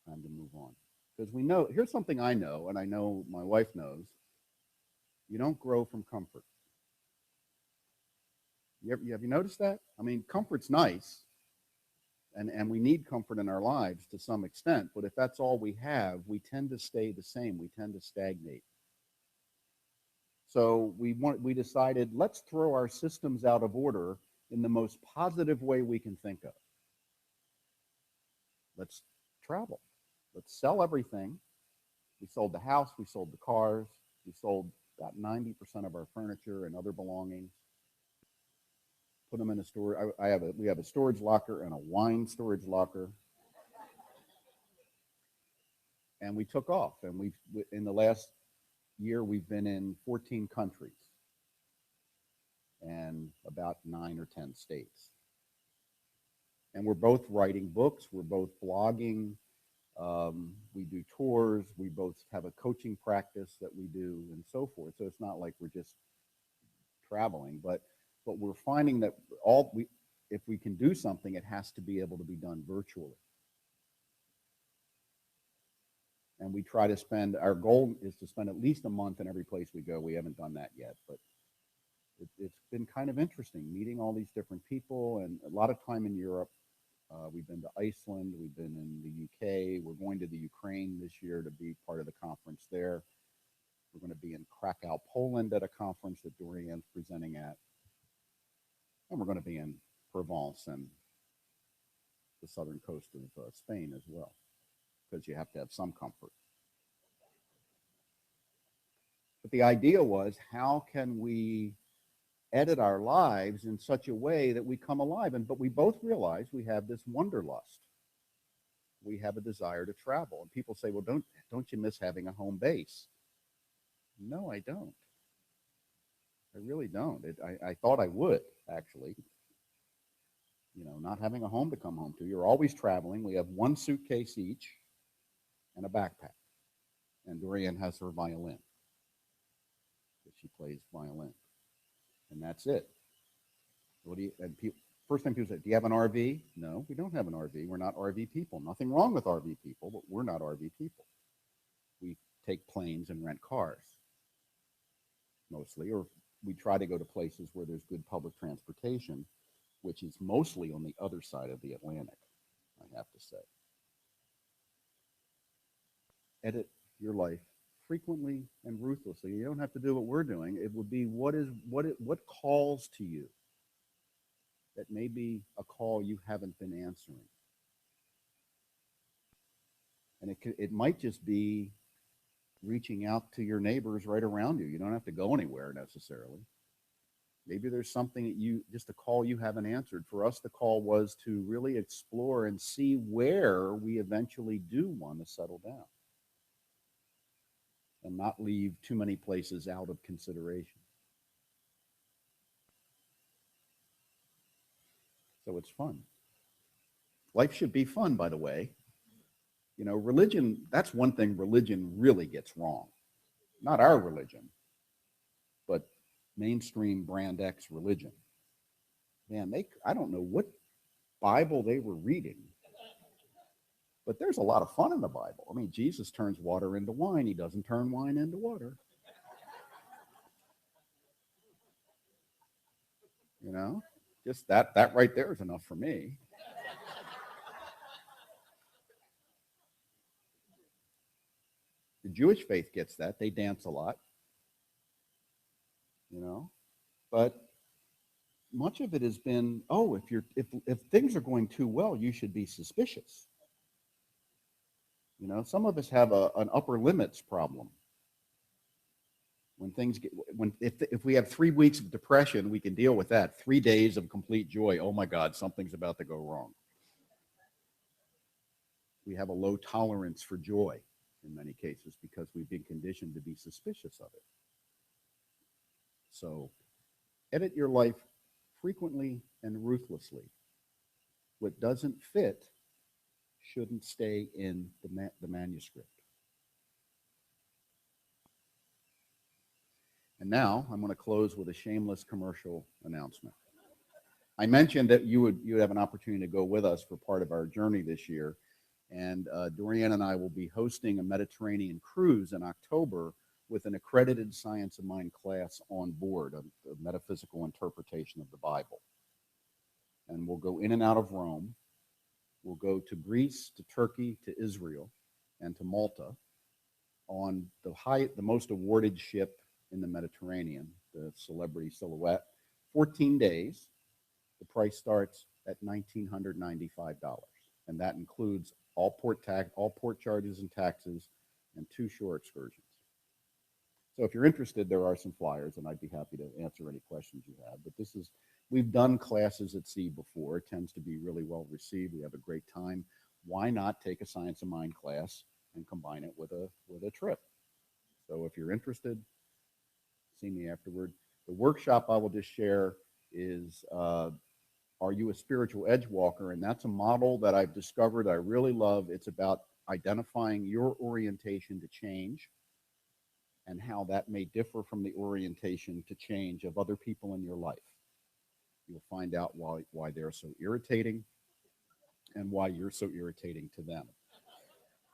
Time to move on. Because we know, here's something I know, and I know my wife knows, you don't grow from comfort. Have you noticed that? I mean, comfort's nice, And we need comfort in our lives to some extent, but if that's all we have, we tend to stay the same. We tend to stagnate. So we decided, let's throw our systems out of order in the most positive way we can think of. Let's travel. Let's sell everything. We sold the house, we sold the cars, we sold about 90% of our furniture and other belongings. Put them in a store. We have a storage locker and a wine storage locker. And we took off. And in the last year, we've been in 14 countries and about 9 or 10 states. And we're both writing books. We're both blogging. We do tours. We both have a coaching practice that we do and so forth. So it's not like we're just traveling, but we're finding that if we can do something, it has to be able to be done virtually. And we try to our goal is to spend at least a month in every place we go. We haven't done that yet, but it's been kind of interesting meeting all these different people and a lot of time in Europe. We've been to Iceland. We've been in the UK. We're going to the Ukraine this year to be part of the conference there. We're going to be in Krakow, Poland at a conference that Dorian's presenting at. And we're going to be in Provence and the southern coast of Spain as well, because you have to have some comfort. But the idea was, how can we edit our lives in such a way that we come alive? But we both realize we have this wanderlust. We have a desire to travel. And people say, well, don't you miss having a home base? No, I don't. I really don't. I thought I would, actually. You know, not having a home to come home to. You're always traveling. We have one suitcase each and a backpack. And Dorian has her violin. She plays violin. And that's it. First time people say, do you have an RV? No, we don't have an RV. We're not RV people. Nothing wrong with RV people, but we're not RV people. We take planes and rent cars, mostly, or we try to go to places where there's good public transportation, which is mostly on the other side of the Atlantic, I have to say. Edit your life frequently and ruthlessly. You don't have to do what we're doing. It would be what calls to you. That may be a call you haven't been answering. And it might just be reaching out to your neighbors right around you. You don't have to go anywhere necessarily. Maybe there's something that just a call you haven't answered. For us, the call was to really explore and see where we eventually do want to settle down and not leave too many places out of consideration. So it's fun. Life should be fun, by the way. You know, religion, that's one thing religion really gets wrong. Not our religion, but mainstream brand X religion. Man, I don't know what Bible they were reading, but there's a lot of fun in the Bible. I mean, Jesus turns water into wine. He doesn't turn wine into water. You know, just that right there is enough for me. The Jewish faith gets that. They dance a lot, you know, but much of it has been, if things are going too well, you should be suspicious. You know, some of us have an upper limits problem. If we have 3 weeks of depression, we can deal with that. 3 days of complete joy. Oh my God, something's about to go wrong. We have a low tolerance for joy in many cases because we've been conditioned to be suspicious of it. So edit your life frequently and ruthlessly. What doesn't fit shouldn't stay in the manuscript. And now I'm going to close with a shameless commercial announcement. I mentioned that you would have an opportunity to go with us for part of our journey this year. And Dorian and I will be hosting a Mediterranean cruise in October with an accredited Science of Mind class on board, a metaphysical interpretation of the Bible. And we'll go in and out of Rome. will go to Greece, to Turkey, to Israel, and to Malta on the most awarded ship in the Mediterranean, the Celebrity Silhouette. 14 days. The price starts at $1,995, and that includes all port charges and taxes, and 2 shore excursions. So if you're interested, there are some flyers, and I'd be happy to answer any questions you have. But we've done classes at sea before. It tends to be really well received. We have a great time. Why not take a Science of Mind class and combine it with a trip? So if you're interested, see me afterward. The workshop I will just share is, are you a spiritual edge walker? And that's a model that I've discovered I really love. It's about identifying your orientation to change and how that may differ from the orientation to change of other people in your life. You'll find out why they're so irritating and why you're so irritating to them,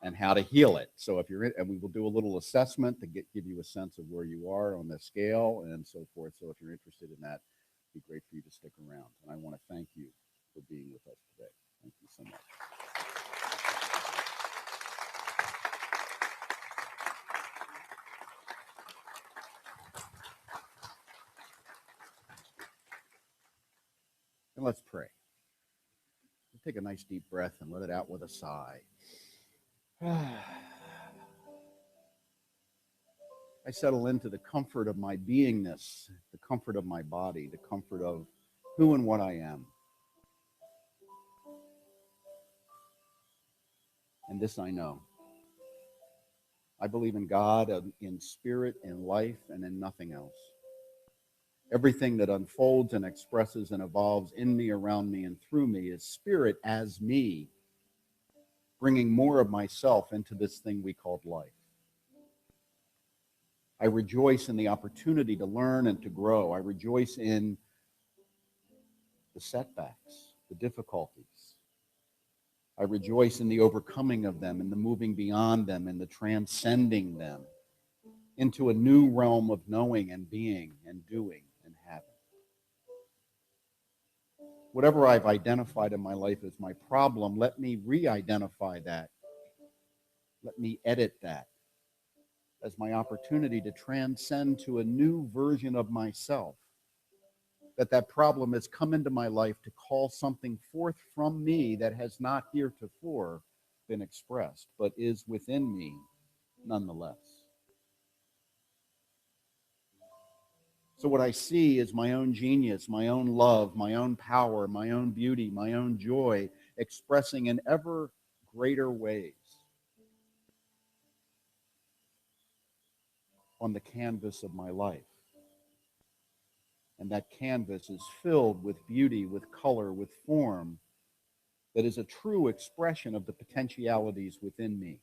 and how to heal it. So if you're in, and we will do a little assessment to give you a sense of where you are on the scale and so forth. So if you're interested in that, it'd be great for you to stick around. And I want to thank you for being with us today. Thank you so much. And let's pray. Take a nice deep breath and let it out with a sigh. I settle into the comfort of my beingness, the comfort of my body, the comfort of who and what I am. And this I know. I believe in God, in spirit, in life, and in nothing else. Everything that unfolds and expresses and evolves in me, around me, and through me is spirit as me, bringing more of myself into this thing we called life. I rejoice in the opportunity to learn and to grow. I rejoice in the setbacks, the difficulties. I rejoice in the overcoming of them and the moving beyond them and the transcending them into a new realm of knowing and being and doing and having. Whatever I've identified in my life as my problem, let me re-identify that. Let me edit that as my opportunity to transcend to a new version of myself. That problem has come into my life to call something forth from me that has not heretofore been expressed, but is within me nonetheless. So what I see is my own genius, my own love, my own power, my own beauty, my own joy, expressing in ever greater ways on the canvas of my life. And that canvas is filled with beauty, with color, with form, that is a true expression of the potentialities within me.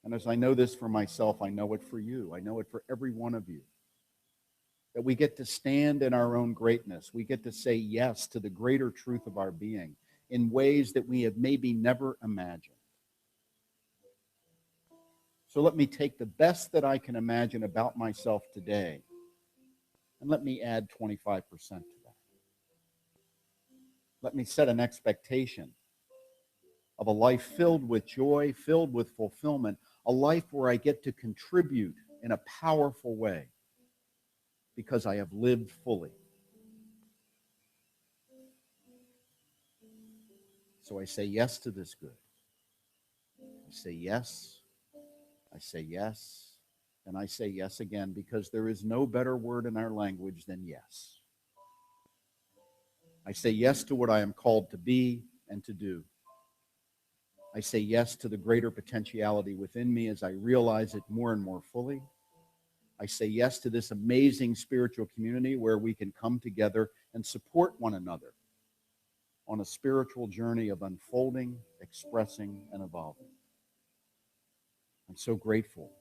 And as I know this for myself, I know it for you. I know it for every one of you. That we get to stand in our own greatness. We get to say yes to the greater truth of our being in ways that we have maybe never imagined. So let me take the best that I can imagine about myself today, and let me add 25% to that. Let me set an expectation of a life filled with joy, filled with fulfillment, a life where I get to contribute in a powerful way because I have lived fully. So I say yes to this good. I say yes. I say yes. And I say yes again, because there is no better word in our language than yes. I say yes to what I am called to be and to do. I say yes to the greater potentiality within me as I realize it more and more fully. I say yes to this amazing spiritual community where we can come together and support one another on a spiritual journey of unfolding, expressing, and evolving. I'm so grateful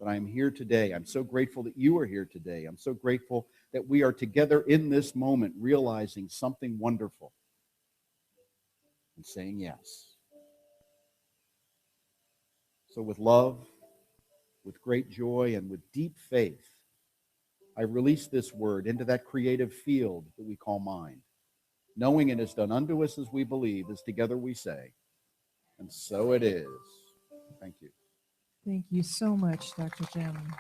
that I am here today. I'm so grateful that you are here today. I'm so grateful that we are together in this moment realizing something wonderful and saying yes. So with love, with great joy, and with deep faith, I release this word into that creative field that we call mind. knowing it is done unto us as we believe, as together we say, and so it is. Thank you. Thank you so much, Dr. Jim.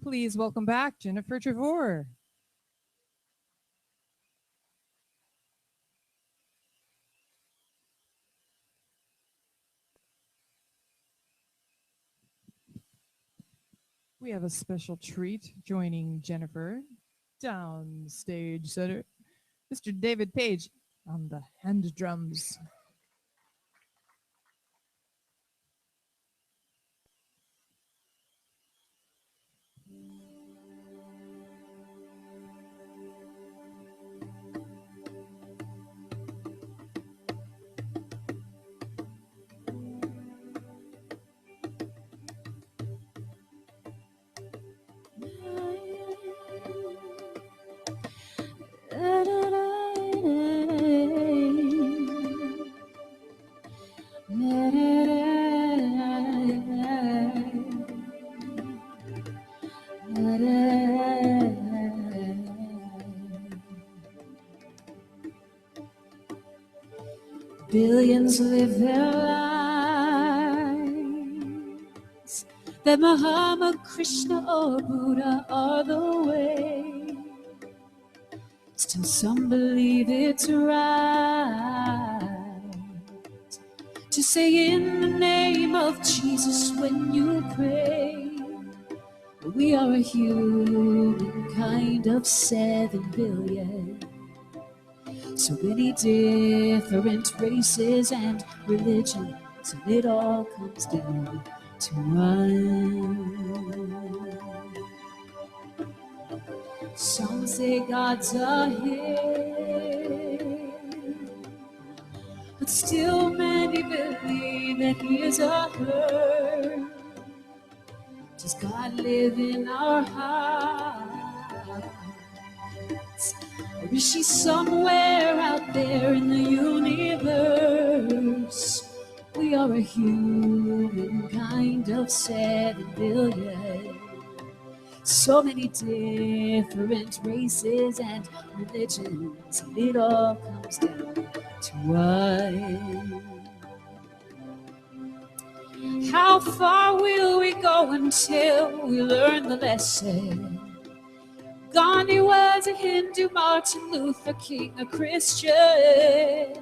Please welcome back Jennifer Trevor. We have a special treat joining Jennifer down stage center, Mr. David Page on the hand drums. Billions live their lives that Muhammad, Krishna, or Buddha are the way. Still some believe it's right to say in the name of Jesus when you pray. We are a human kind of 7 billion. So many different races and religions, and it all comes down to one. Some say God's ahead, but still many believe that He is a her. Does God live in our hearts? Or is she somewhere out there in the universe? We are a human kind of 7 billion. So many different races and religions, and it all comes down to one. How far will we go until we learn the lesson? Gandhi was a Hindu, Martin Luther King a Christian.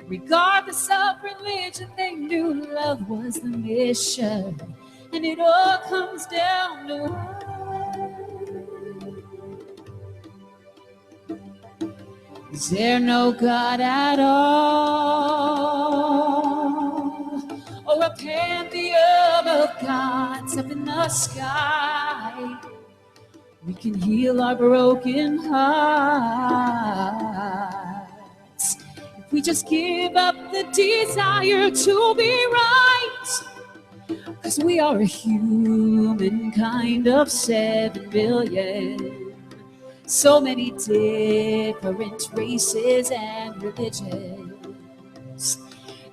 Regardless of religion, they knew love was the mission. And it all comes down to one. Is there no God at all? Or a pantheon of gods up in the sky? We can heal our broken hearts if we just give up the desire to be right. 'Cause we are a human kind of 7 billion. So many different races and religions,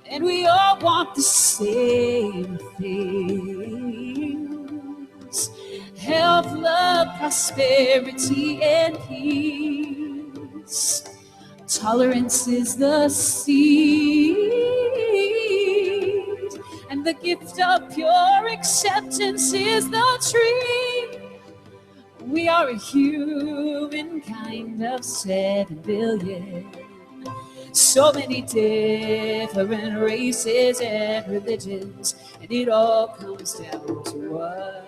and we all want the same things: health, love, prosperity, and peace. Tolerance is the seed, and the gift of pure acceptance is the tree. We are a human kind of 7 billion. So many different races and religions, and it all comes down to one.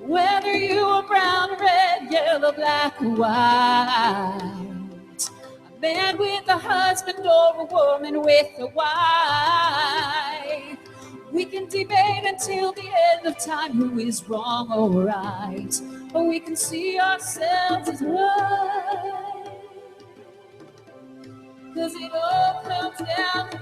Whether you are brown, red, yellow, black, or white, a man with a husband or a woman with a wife, we can debate until the end of time who is wrong or right, or we can see ourselves as one. 'Cause it all comes down to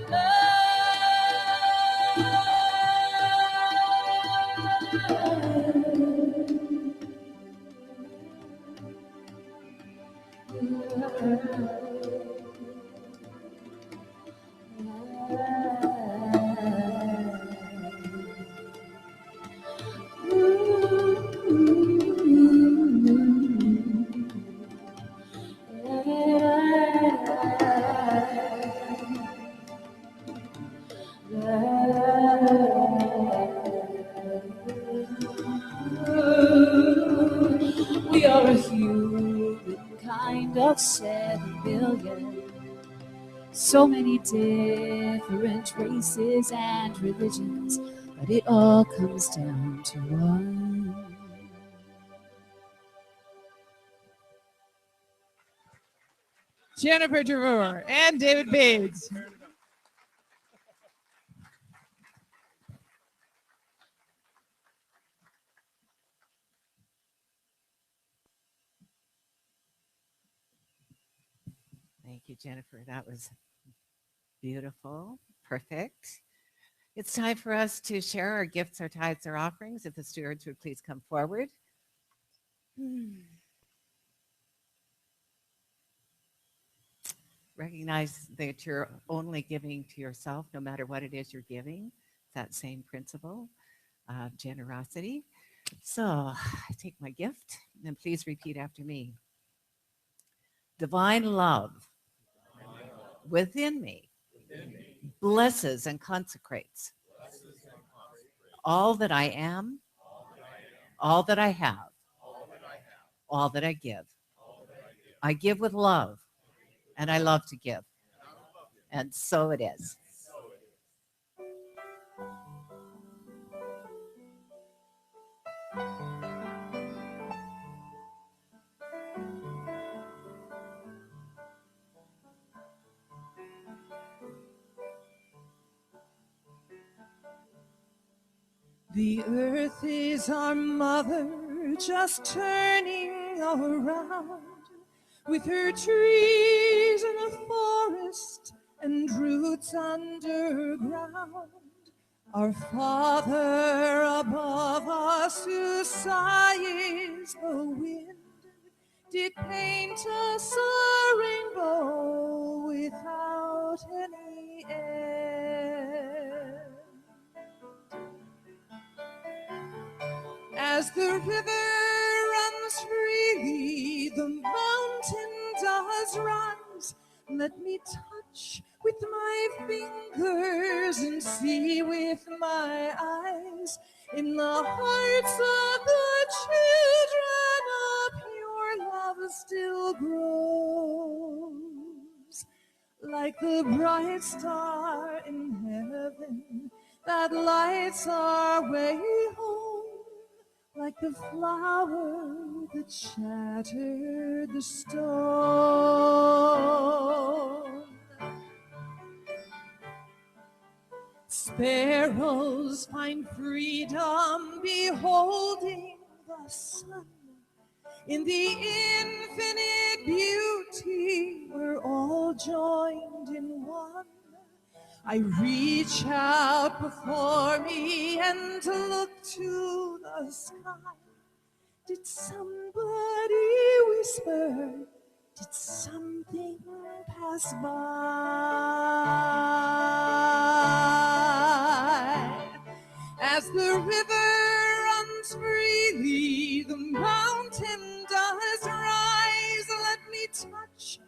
about 7 billion. So many different races and religions, but it all comes down to one. Jennifer Drewer and David Page. Thank you, Jennifer. That was beautiful. Perfect. It's time for us to share our gifts, our tithes, our offerings. If the stewards would please come forward. Recognize that you're only giving to yourself, no matter what it is you're giving. It's that same principle of generosity. So I take my gift and please repeat after me. Divine love within me blesses and consecrates all that I am, all that I have, all that I give. I give with love, and I love to give. And so it is. The earth is our mother, just turning around, with her trees in a forest and roots underground. Our Father above us, whose sigh is the wind, did paint us a rainbow without any end. As the river runs freely, the mountain does rise. Let me touch with my fingers and see with my eyes. In the hearts of the children, a pure love still grows. Like the bright star in heaven that lights our way home. Like the flower that shattered the stone. Sparrows find freedom beholding the sun. In the infinite beauty, we're all joined in one. I reach out before me and look to the sky. Did somebody whisper? Did something pass by? As the river runs freely, the mountain does rise. Let me touch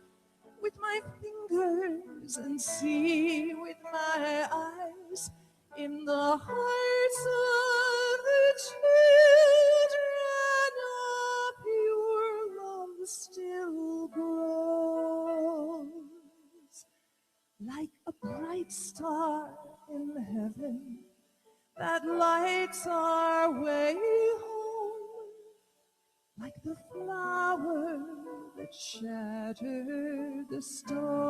with my fingers and see with my eyes. In the hearts of the children, a pure love still grows. Like a bright star in heaven that lights our way home. Like the flower that shattered the stone.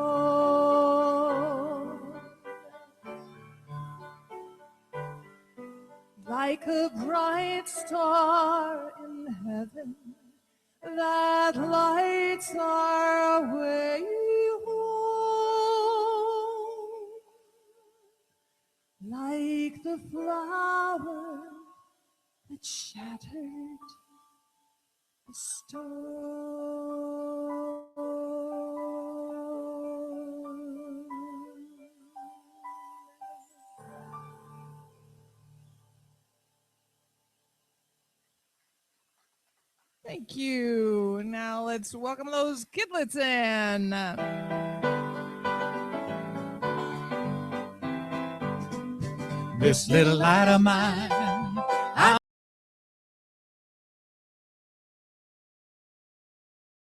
Like a bright star in heaven that lights our way home. Like the flower that shattered the stone. Thank you. Now let's welcome those kidlets in. This little light of mine